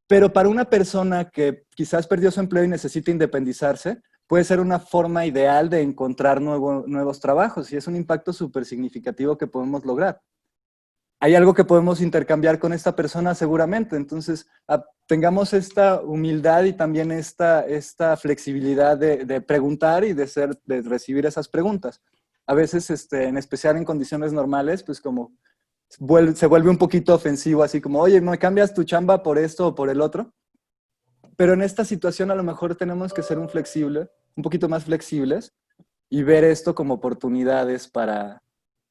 pero para una persona que quizás perdió su empleo y necesita independizarse, puede ser una forma ideal de encontrar nuevos trabajos y es un impacto súper significativo que podemos lograr. Hay algo que podemos intercambiar con esta persona seguramente, entonces tengamos esta humildad y también esta flexibilidad de preguntar y de recibir esas preguntas. A veces, en especial en condiciones normales, pues como se vuelve un poquito ofensivo, así como, oye, ¿me cambias tu chamba por esto o por el otro? Pero en esta situación a lo mejor tenemos que ser un poquito más flexibles y ver esto como oportunidades para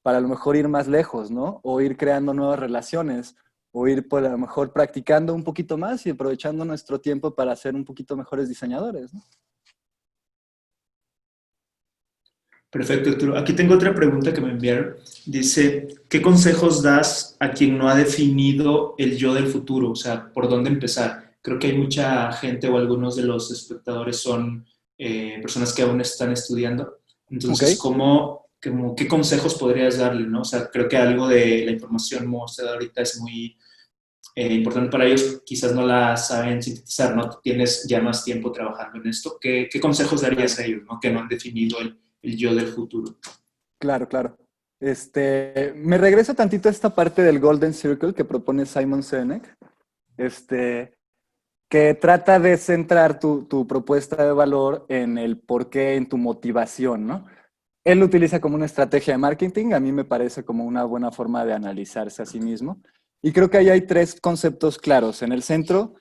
a lo mejor ir más lejos, ¿no? O ir creando nuevas relaciones, o ir pues, a lo mejor practicando un poquito más y aprovechando nuestro tiempo para ser un poquito mejores diseñadores, ¿no? Perfecto, Arturo. Aquí tengo otra pregunta que me enviaron. Dice, ¿qué consejos das a quien no ha definido el yo del futuro? O sea, ¿por dónde empezar? Creo que hay mucha gente o algunos de los espectadores son personas que aún están estudiando. ¿Ok? Entonces, ¿qué consejos podrías darle, no? O sea, creo que algo de la información mostrada ahorita es muy importante para ellos. Quizás no la saben sintetizar, ¿no? Tú tienes ya más tiempo trabajando en esto. ¿Qué consejos darías Claro, a ellos, ¿no? Que no han definido el yo del futuro? claro, claro. Me regreso tantito a esta parte del Golden Circle que propone Simon Sinek, este, que trata de centrar tu propuesta de valor en el porqué, en tu motivación, ¿no? Él lo utiliza como una estrategia de marketing, a mí me parece como una buena forma de analizarse a sí mismo. Y creo que ahí hay tres conceptos claros. En el centro,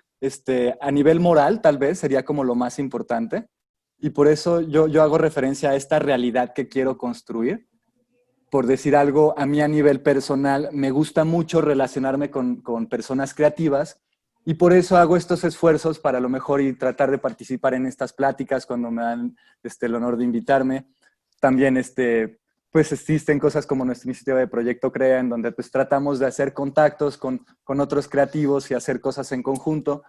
a nivel moral, tal vez sería como lo más importante. Y por eso yo hago referencia a esta realidad que quiero construir. Por decir algo, a mí a nivel personal me gusta mucho relacionarme con personas creativas y por eso hago estos esfuerzos para a lo mejor y tratar de participar en estas pláticas cuando me dan el honor de invitarme. También pues existen cosas como nuestra iniciativa de Proyecto Crea, en donde pues tratamos de hacer contactos con otros creativos y hacer cosas en conjunto.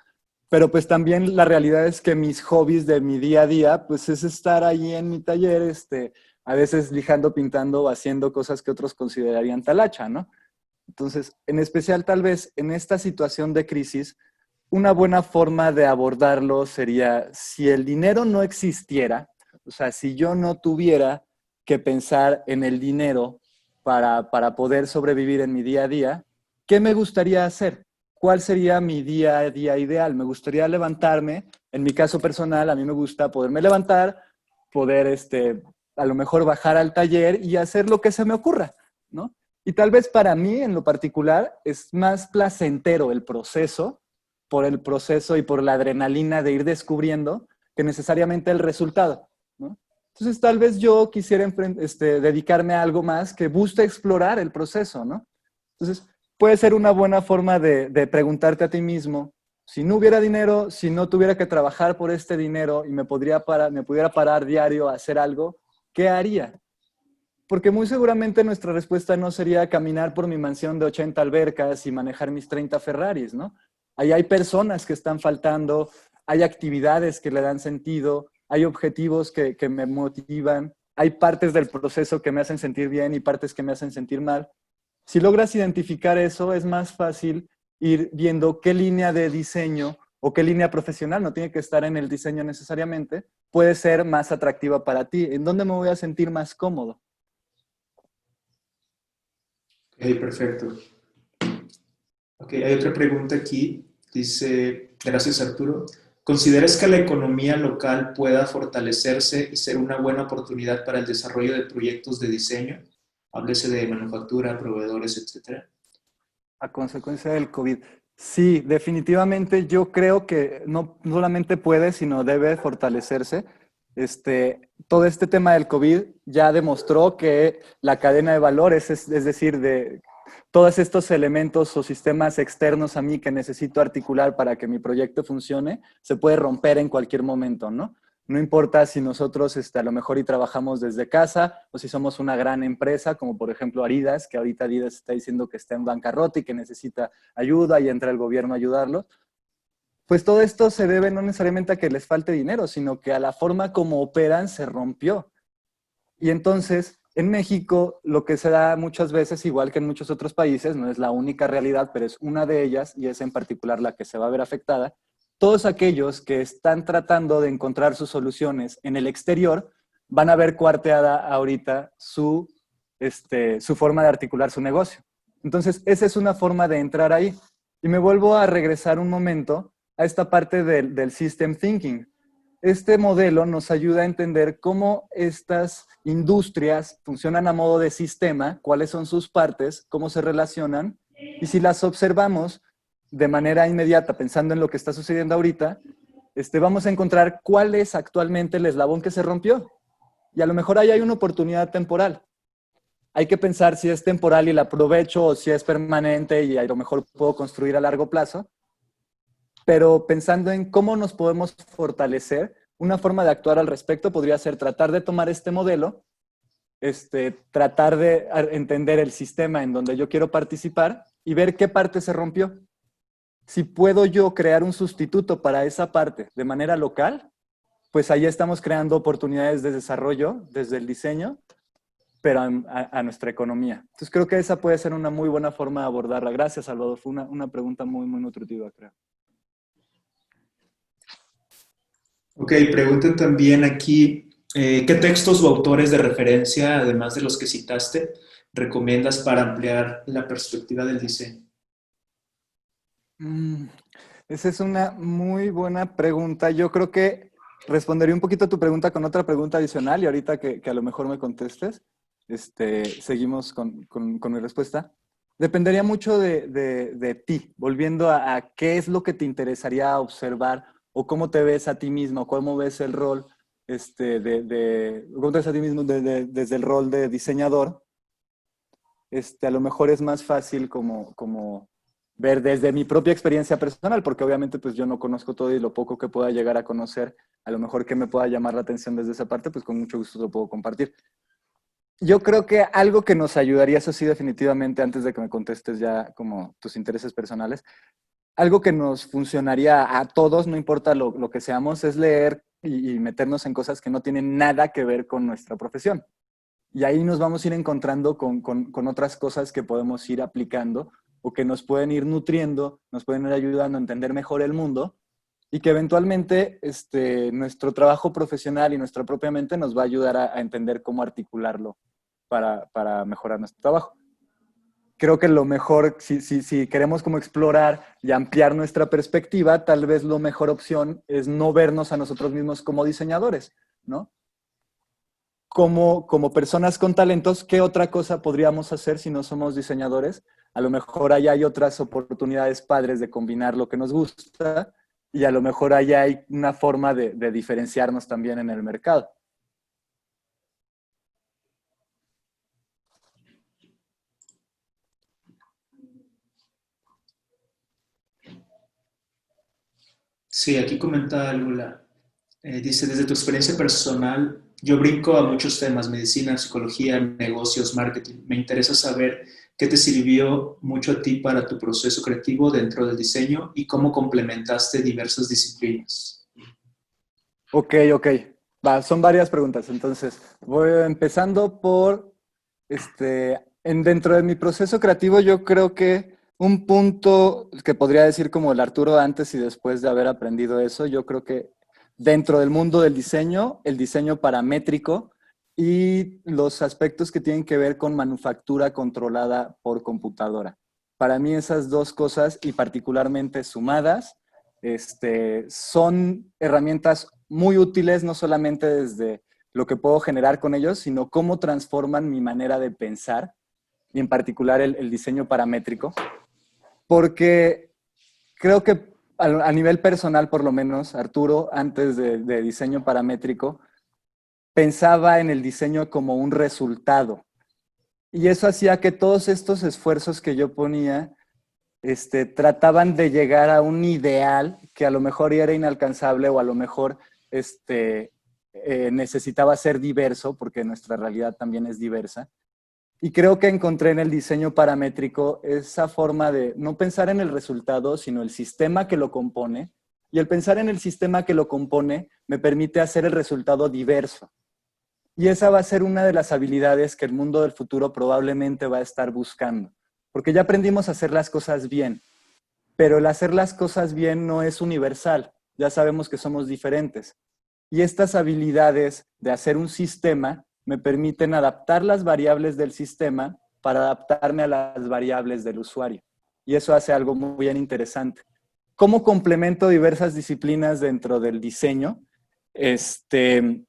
Pero pues también la realidad es que mis hobbies de mi día a día, pues es estar ahí en mi taller, a veces lijando, pintando o haciendo cosas que otros considerarían talacha, ¿no? Entonces, en especial tal vez en esta situación de crisis, una buena forma de abordarlo sería si el dinero no existiera, o sea, si yo no tuviera que pensar en el dinero para poder sobrevivir en mi día a día, ¿qué me gustaría hacer? ¿Cuál sería mi día a día ideal? Me gustaría levantarme, en mi caso personal, a mí me gusta poderme levantar, poder a lo mejor bajar al taller y hacer lo que se me ocurra, ¿no? Y tal vez para mí, en lo particular, es más placentero por el proceso y por la adrenalina de ir descubriendo que necesariamente el resultado, ¿no? Entonces, tal vez yo quisiera dedicarme a algo más que busque explorar el proceso, ¿no? Entonces, puede ser una buena forma de preguntarte a ti mismo, si no hubiera dinero, si no tuviera que trabajar por este dinero y me pudiera parar diario a hacer algo, ¿qué haría? Porque muy seguramente nuestra respuesta no sería caminar por mi mansión de 80 albercas y manejar mis 30 Ferraris, ¿no? Ahí hay personas que están faltando, hay actividades que le dan sentido, hay objetivos que me motivan, hay partes del proceso que me hacen sentir bien y partes que me hacen sentir mal. Si logras identificar eso, es más fácil ir viendo qué línea de diseño o qué línea profesional, no tiene que estar en el diseño necesariamente, puede ser más atractiva para ti, en dónde me voy a sentir más cómodo. Ok, perfecto. Ok, hay otra pregunta aquí. Dice, gracias Arturo. ¿Consideras que la economía local pueda fortalecerse y ser una buena oportunidad para el desarrollo de proyectos de diseño? Háblese de manufactura, proveedores, etcétera. A consecuencia del COVID. Sí, definitivamente yo creo que no solamente puede, sino debe fortalecerse. Todo este tema del COVID ya demostró que la cadena de valores, es decir, de todos estos elementos o sistemas externos a mí que necesito articular para que mi proyecto funcione, se puede romper en cualquier momento, ¿no? No importa si nosotros a lo mejor y trabajamos desde casa o si somos una gran empresa, como por ejemplo Adidas, que ahorita Adidas está diciendo que está en bancarrota y que necesita ayuda y entra el gobierno a ayudarlos. Pues todo esto se debe no necesariamente a que les falte dinero, sino que a la forma como operan se rompió. Y entonces, en México, lo que se da muchas veces, igual que en muchos otros países, no es la única realidad, pero es una de ellas, y es en particular la que se va a ver afectada, todos aquellos que están tratando de encontrar sus soluciones en el exterior van a ver cuarteada ahorita su forma de articular su negocio. Entonces, esa es una forma de entrar ahí. Y me vuelvo a regresar un momento a esta parte del system thinking. Este modelo nos ayuda a entender cómo estas industrias funcionan a modo de sistema, cuáles son sus partes, cómo se relacionan, y si las observamos de manera inmediata, pensando en lo que está sucediendo ahorita, vamos a encontrar cuál es actualmente el eslabón que se rompió. Y a lo mejor ahí hay una oportunidad temporal. Hay que pensar si es temporal y la aprovecho o si es permanente y a lo mejor puedo construir a largo plazo. Pero pensando en cómo nos podemos fortalecer, una forma de actuar al respecto podría ser tratar de tomar este modelo, tratar de entender el sistema en donde yo quiero participar y ver qué parte se rompió. Si puedo yo crear un sustituto para esa parte de manera local, pues ahí estamos creando oportunidades de desarrollo desde el diseño, pero a nuestra economía. Entonces creo que esa puede ser una muy buena forma de abordarla. Gracias, Salvador. Fue una pregunta muy, muy nutritiva, creo. Ok, preguntan también aquí, ¿qué textos o autores de referencia, además de los que citaste, recomiendas para ampliar la perspectiva del diseño? Esa es una muy buena pregunta. Yo creo que respondería un poquito a tu pregunta con otra pregunta adicional y ahorita que a lo mejor me contestes, seguimos con mi respuesta. Dependería mucho de ti, volviendo a qué es lo que te interesaría observar o cómo te ves a ti mismo, cómo ves el rol, cómo te ves a ti mismo desde el rol de diseñador. A lo mejor es más fácil como ver desde mi propia experiencia personal, porque obviamente pues yo no conozco todo y lo poco que pueda llegar a conocer, a lo mejor que me pueda llamar la atención desde esa parte, pues con mucho gusto lo puedo compartir. Yo creo que algo que nos ayudaría, eso sí definitivamente, antes de que me contestes ya como tus intereses personales, algo que nos funcionaría a todos, no importa lo que seamos, es leer y meternos en cosas que no tienen nada que ver con nuestra profesión. Y ahí nos vamos a ir encontrando con otras cosas que podemos ir aplicando o que nos pueden ir nutriendo, nos pueden ir ayudando a entender mejor el mundo y que eventualmente nuestro trabajo profesional y nuestra propia mente nos va a ayudar a entender cómo articularlo para mejorar nuestro trabajo. Creo que lo mejor, si queremos como explorar y ampliar nuestra perspectiva, tal vez la mejor opción es no vernos a nosotros mismos como diseñadores, ¿no? Como personas con talentos, ¿qué otra cosa podríamos hacer si no somos diseñadores? A lo mejor ahí hay otras oportunidades padres de combinar lo que nos gusta y a lo mejor ahí hay una forma de diferenciarnos también en el mercado. Sí, aquí comenta Lula. Dice, desde tu experiencia personal, yo brinco a muchos temas, medicina, psicología, negocios, marketing. Me interesa saber qué te sirvió mucho a ti para tu proceso creativo dentro del diseño y cómo complementaste diversas disciplinas. Ok, ok. Va, son varias preguntas. Entonces, voy empezando por, dentro de mi proceso creativo, yo creo que un punto que podría decir como el Arturo antes y después de haber aprendido eso, yo creo que dentro del mundo del diseño, el diseño paramétrico y los aspectos que tienen que ver con manufactura controlada por computadora. Para mí esas dos cosas, y particularmente sumadas, son herramientas muy útiles, no solamente desde lo que puedo generar con ellos, sino cómo transforman mi manera de pensar, y en particular el diseño paramétrico, porque creo que a nivel personal, por lo menos, Arturo, antes de diseño paramétrico, pensaba en el diseño como un resultado. Y eso hacía que todos estos esfuerzos que yo ponía trataban de llegar a un ideal que a lo mejor ya era inalcanzable o a lo mejor necesitaba ser diverso, porque nuestra realidad también es diversa. Y creo que encontré en el diseño paramétrico esa forma de no pensar en el resultado, sino el sistema que lo compone. Y el pensar en el sistema que lo compone me permite hacer el resultado diverso. Y esa va a ser una de las habilidades que el mundo del futuro probablemente va a estar buscando. Porque ya aprendimos a hacer las cosas bien, pero el hacer las cosas bien no es universal. Ya sabemos que somos diferentes. Y estas habilidades de hacer un sistema me permiten adaptar las variables del sistema para adaptarme a las variables del usuario. Y eso hace algo muy bien interesante. ¿Cómo complemento diversas disciplinas dentro del diseño? En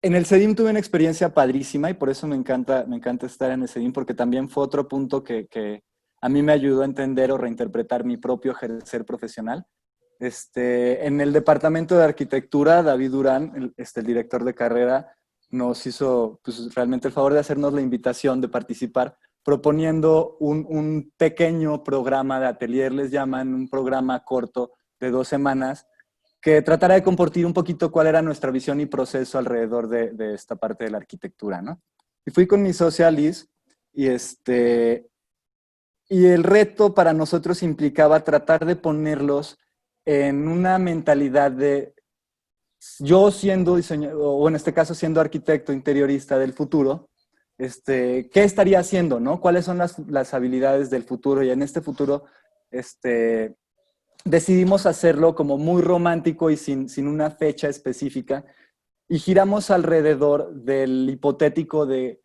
el CEDIM tuve una experiencia padrísima y por eso me encanta estar en el CEDIM, porque también fue otro punto que a mí me ayudó a entender o reinterpretar mi propio ejercer profesional. En el departamento de arquitectura, David Durán, el director de carrera, nos hizo pues, realmente el favor de hacernos la invitación de participar, proponiendo un pequeño programa de atelier, les llaman, un programa corto de 2 semanas, que tratara de compartir un poquito cuál era nuestra visión y proceso alrededor de esta parte de la arquitectura, ¿no? Y fui con mi socia Liz y, y el reto para nosotros implicaba tratar de ponerlos en una mentalidad de yo siendo diseñador, o en este caso siendo arquitecto interiorista del futuro, ¿qué estaría haciendo, no? ¿Cuáles son las habilidades del futuro? Y en este futuro, decidimos hacerlo como muy romántico y sin una fecha específica y giramos alrededor del hipotético de,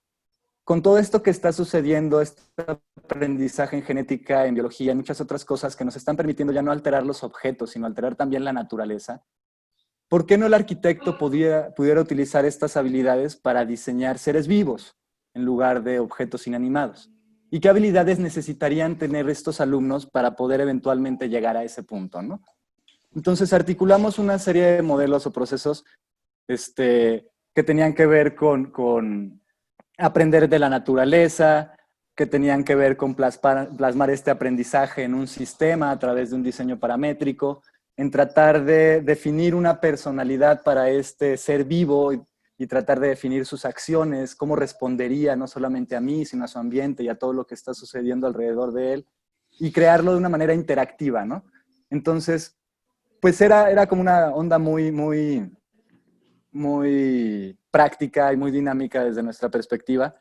con todo esto que está sucediendo, este aprendizaje en genética, en biología, en muchas otras cosas que nos están permitiendo ya no alterar los objetos, sino alterar también la naturaleza, ¿por qué no el arquitecto pudiera utilizar estas habilidades para diseñar seres vivos en lugar de objetos inanimados? ¿Y qué habilidades necesitarían tener estos alumnos para poder eventualmente llegar a ese punto, ¿no? Entonces articulamos una serie de modelos o procesos que tenían que ver con aprender de la naturaleza, que tenían que ver con plasmar este aprendizaje en un sistema a través de un diseño paramétrico, en tratar de definir una personalidad para este ser vivo y tratar de definir sus acciones, cómo respondería no solamente a mí, sino a su ambiente y a todo lo que está sucediendo alrededor de él, y crearlo de una manera interactiva, ¿no? Entonces, pues era como una onda muy práctica y muy dinámica desde nuestra perspectiva.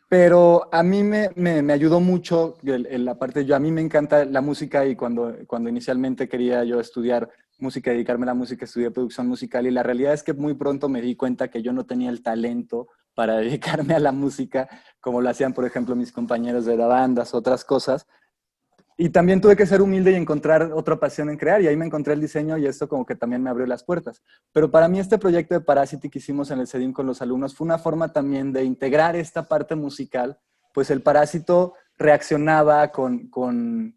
Pero a mí me ayudó mucho la parte, a mí me encanta la música y cuando inicialmente quería yo estudiar música, dedicarme a la música, estudié producción musical y la realidad es que muy pronto me di cuenta que yo no tenía el talento para dedicarme a la música como lo hacían, por ejemplo, mis compañeros de bandas, otras cosas. Y también tuve que ser humilde y encontrar otra pasión en crear, y ahí me encontré el diseño y esto como que también me abrió las puertas. Pero para mí este proyecto de Parasity que hicimos en el CEDIM con los alumnos fue una forma también de integrar esta parte musical, pues el parásito reaccionaba con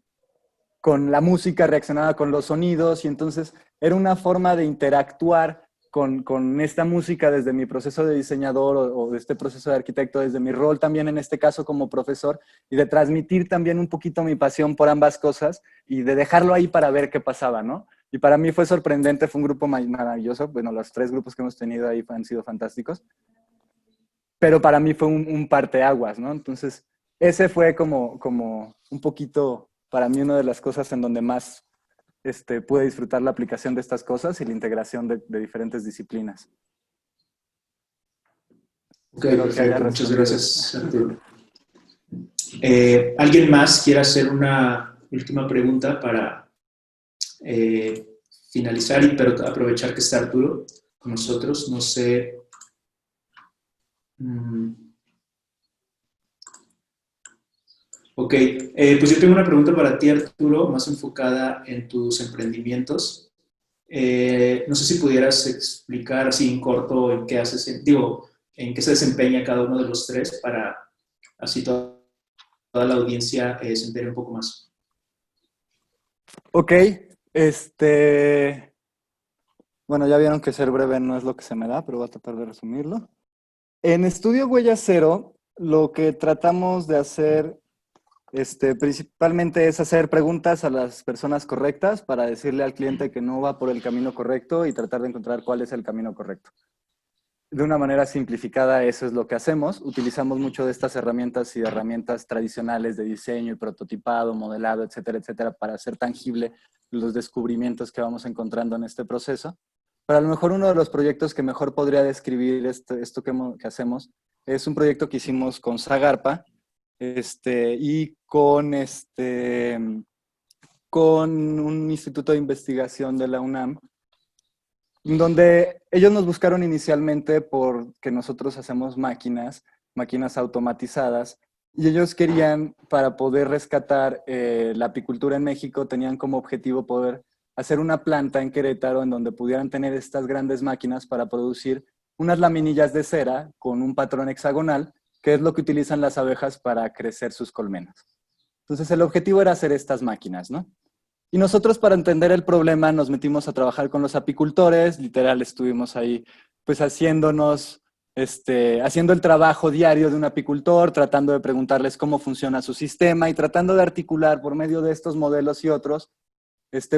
la música, reaccionaba con los sonidos, y entonces era una forma de interactuar con esta música desde mi proceso de diseñador o de este proceso de arquitecto, desde mi rol también en este caso como profesor, y de transmitir también un poquito mi pasión por ambas cosas y de dejarlo ahí para ver qué pasaba, ¿no? Y para mí fue sorprendente, fue un grupo maravilloso. Bueno, los 3 grupos que hemos tenido ahí han sido fantásticos. Pero para mí fue un parteaguas, ¿no? Entonces, ese fue como un poquito, para mí, una de las cosas en donde más pude disfrutar la aplicación de estas cosas y la integración de diferentes disciplinas. Ok, perfecto. Muchas gracias, Arturo. ¿Alguien más quiere hacer una última pregunta para finalizar, pero aprovechar que está Arturo con nosotros? No sé. Ok, pues yo tengo una pregunta para ti, Arturo, más enfocada en tus emprendimientos. No sé si pudieras explicar así en corto en qué haces, en qué se desempeña cada uno de los 3 para así toda la audiencia se entere un poco más. Ok, bueno, ya vieron que ser breve no es lo que se me da, pero voy a tratar de resumirlo. En Estudio Huella Cero, lo que tratamos de hacer principalmente es hacer preguntas a las personas correctas para decirle al cliente que no va por el camino correcto y tratar de encontrar cuál es el camino correcto. De una manera simplificada, eso es lo que hacemos. Utilizamos mucho de estas herramientas y herramientas tradicionales de diseño y prototipado, modelado, etcétera, etcétera, para hacer tangible los descubrimientos que vamos encontrando en este proceso. Pero a lo mejor uno de los proyectos que mejor podría describir esto que hacemos es un proyecto que hicimos con Zagarpa, y con un instituto de investigación de la UNAM, donde ellos nos buscaron inicialmente porque nosotros hacemos máquinas automatizadas, y ellos querían, para poder rescatar la apicultura en México, tenían como objetivo poder hacer una planta en Querétaro en donde pudieran tener estas grandes máquinas para producir unas laminillas de cera con un patrón hexagonal, que es lo que utilizan las abejas para crecer sus colmenas. Entonces el objetivo era hacer estas máquinas, ¿no? Y nosotros, para entender el problema, nos metimos a trabajar con los apicultores. Literal, estuvimos ahí pues haciendo el trabajo diario de un apicultor, tratando de preguntarles cómo funciona su sistema y tratando de articular por medio de estos modelos y otros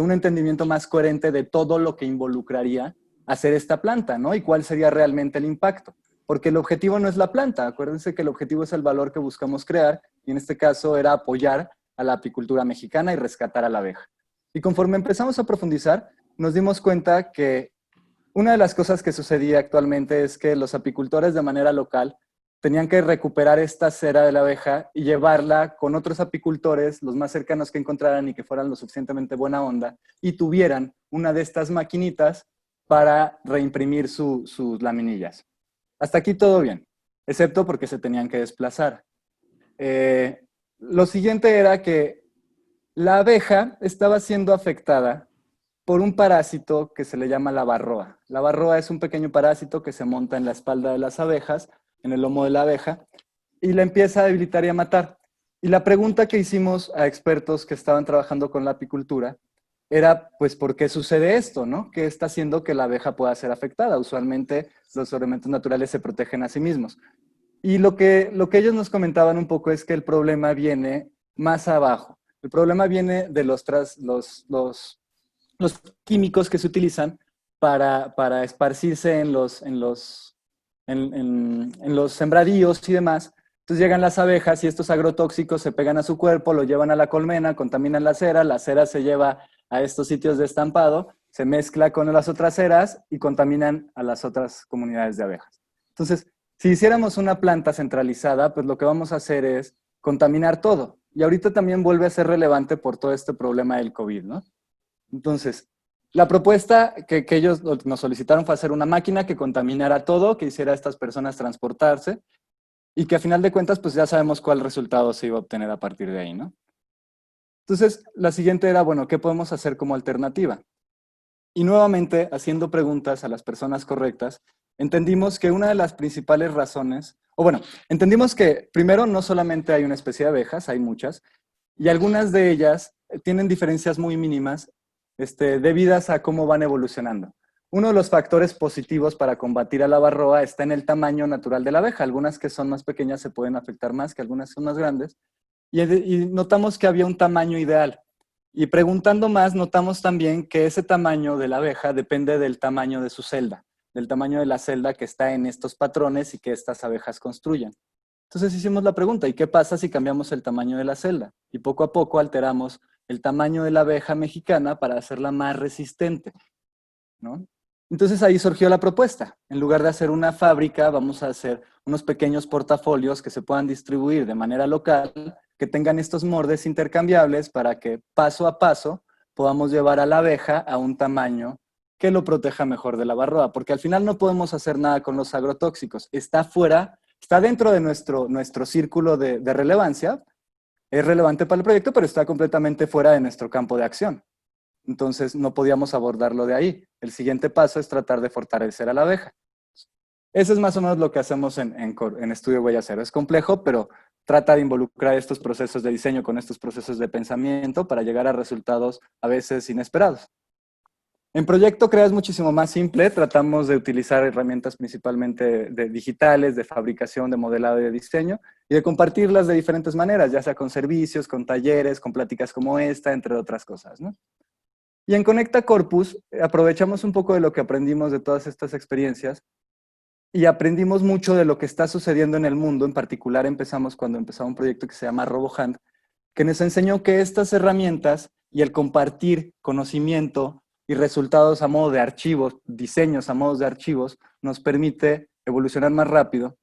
un entendimiento más coherente de todo lo que involucraría hacer esta planta, ¿no? Y cuál sería realmente el impacto. Porque el objetivo no es la planta. Acuérdense que el objetivo es el valor que buscamos crear, y en este caso era apoyar a la apicultura mexicana y rescatar a la abeja. Y conforme empezamos a profundizar, nos dimos cuenta que una de las cosas que sucedía actualmente es que los apicultores de manera local tenían que recuperar esta cera de la abeja y llevarla con otros apicultores, los más cercanos que encontraran y que fueran lo suficientemente buena onda, y tuvieran una de estas maquinitas para reimprimir sus laminillas. Hasta aquí todo bien, excepto porque se tenían que desplazar. Lo siguiente era que la abeja estaba siendo afectada por un parásito que se le llama la varroa. La varroa es un pequeño parásito que se monta en la espalda de las abejas, en el lomo de la abeja, y la empieza a debilitar y a matar. Y la pregunta que hicimos a expertos que estaban trabajando con la apicultura era, pues, ¿por qué sucede esto, no? ¿Qué está haciendo que la abeja pueda ser afectada? Usualmente los elementos naturales se protegen a sí mismos. Y lo que ellos nos comentaban un poco es que el problema viene más abajo. El problema viene de los químicos que se utilizan para esparcirse en los sembradíos y demás. Entonces llegan las abejas y estos agrotóxicos se pegan a su cuerpo, lo llevan a la colmena, contaminan la cera se lleva a estos sitios de estampado, se mezcla con las otras ceras y contaminan a las otras comunidades de abejas. Entonces, si hiciéramos una planta centralizada, pues lo que vamos a hacer es contaminar todo. Y ahorita también vuelve a ser relevante por todo este problema del COVID, ¿no? Entonces, la propuesta que ellos nos solicitaron fue hacer una máquina que contaminara todo, que hiciera a estas personas transportarse, y que a final de cuentas, pues ya sabemos cuál resultado se iba a obtener a partir de ahí, ¿no? Entonces, la siguiente era, bueno, ¿qué podemos hacer como alternativa? Y nuevamente, haciendo preguntas a las personas correctas, entendimos que una de las principales razones, entendimos que primero no solamente hay una especie de abejas, hay muchas, y algunas de ellas tienen diferencias muy mínimas debidas a cómo van evolucionando. Uno de los factores positivos para combatir a la varroa está en el tamaño natural de la abeja. Algunas que son más pequeñas se pueden afectar más, que algunas son más grandes. Y notamos que había un tamaño ideal. Y preguntando más, notamos también que ese tamaño de la abeja depende del tamaño de su celda, del tamaño de la celda que está en estos patrones y que estas abejas construyen. Entonces hicimos la pregunta, ¿y qué pasa si cambiamos el tamaño de la celda? Y poco a poco alteramos el tamaño de la abeja mexicana para hacerla más resistente, ¿no? Entonces ahí surgió la propuesta. En lugar de hacer una fábrica, vamos a hacer unos pequeños portafolios que se puedan distribuir de manera local, que tengan estos moldes intercambiables para que paso a paso podamos llevar a la abeja a un tamaño que lo proteja mejor de la varroa, porque al final no podemos hacer nada con los agrotóxicos. Está fuera, está dentro de nuestro círculo de relevancia, es relevante para el proyecto, pero está completamente fuera de nuestro campo de acción. Entonces no podíamos abordarlo de ahí. El siguiente paso es tratar de fortalecer a la abeja. Eso es más o menos lo que hacemos en Estudio Huella Cero. Es complejo, pero trata de involucrar estos procesos de diseño con estos procesos de pensamiento para llegar a resultados a veces inesperados. En Proyecto Crea es muchísimo más simple. Tratamos de utilizar herramientas principalmente digitales, de fabricación, de modelado y de diseño, y de compartirlas de diferentes maneras, ya sea con servicios, con talleres, con pláticas como esta, entre otras cosas, ¿no? Y en Conecta Corpus aprovechamos un poco de lo que aprendimos de todas estas experiencias y aprendimos mucho de lo que está sucediendo en el mundo. En particular empezamos cuando empezaba un proyecto que se llama RoboHand, que nos enseñó que estas herramientas y el compartir conocimiento y resultados a modo de archivos, diseños a modo de archivos, nos permite evolucionar más rápido.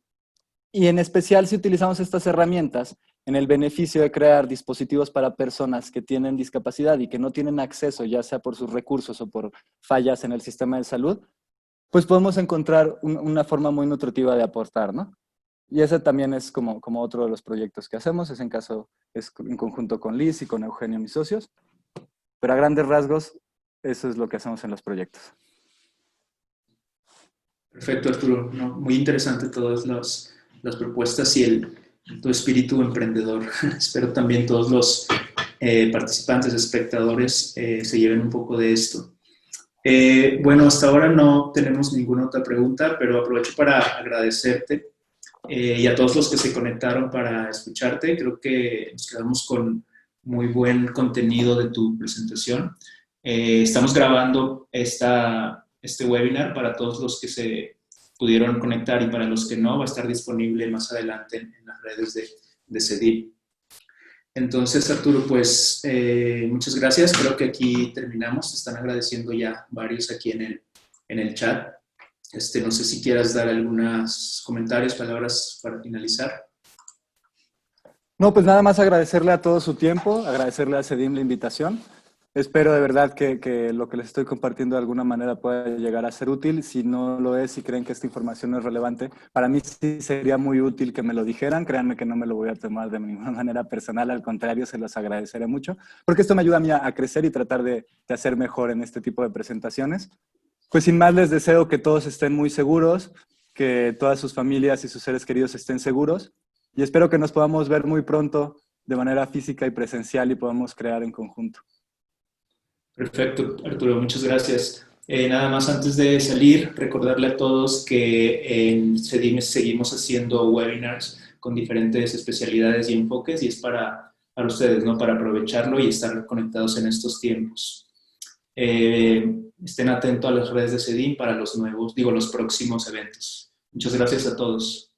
Y en especial si utilizamos estas herramientas en el beneficio de crear dispositivos para personas que tienen discapacidad y que no tienen acceso, ya sea por sus recursos o por fallas en el sistema de salud, pues podemos encontrar una forma muy nutritiva de aportar, ¿no? Y ese también es como otro de los proyectos que hacemos, es en conjunto con Liz y con Eugenio, mis socios. Pero a grandes rasgos, eso es lo que hacemos en los proyectos. Perfecto, Arturo. No, muy interesante todas las propuestas y tu espíritu emprendedor. Espero también todos los participantes, espectadores, se lleven un poco de esto. Bueno, hasta ahora no tenemos ninguna otra pregunta, pero aprovecho para agradecerte y a todos los que se conectaron para escucharte. Creo que nos quedamos con muy buen contenido de tu presentación. Estamos grabando este webinar para todos los que se pudieron conectar y para los que no, va a estar disponible más adelante en las redes de CEDIM. Entonces, Arturo, pues muchas gracias. Creo que aquí terminamos. Están agradeciendo ya varios aquí en el chat. No sé si quieras dar algunos comentarios, palabras para finalizar. No, pues nada más agradecerle a todo su tiempo, agradecerle a CEDIM la invitación. Espero de verdad que lo que les estoy compartiendo de alguna manera pueda llegar a ser útil. Si no lo es, si creen que esta información no es relevante, para mí sí sería muy útil que me lo dijeran. Créanme que no me lo voy a tomar de ninguna manera personal, al contrario, se los agradeceré mucho, porque esto me ayuda a mí a crecer y tratar de hacer mejor en este tipo de presentaciones. Pues sin más, les deseo que todos estén muy seguros, que todas sus familias y sus seres queridos estén seguros, y espero que nos podamos ver muy pronto de manera física y presencial y podamos crear en conjunto. Perfecto, Arturo, muchas gracias. Nada más antes de salir, recordarle a todos que en CEDIM seguimos haciendo webinars con diferentes especialidades y enfoques y es para ustedes, ¿no? Para aprovecharlo y estar conectados en estos tiempos. Estén atentos a las redes de CEDIM para los próximos eventos. Muchas gracias a todos.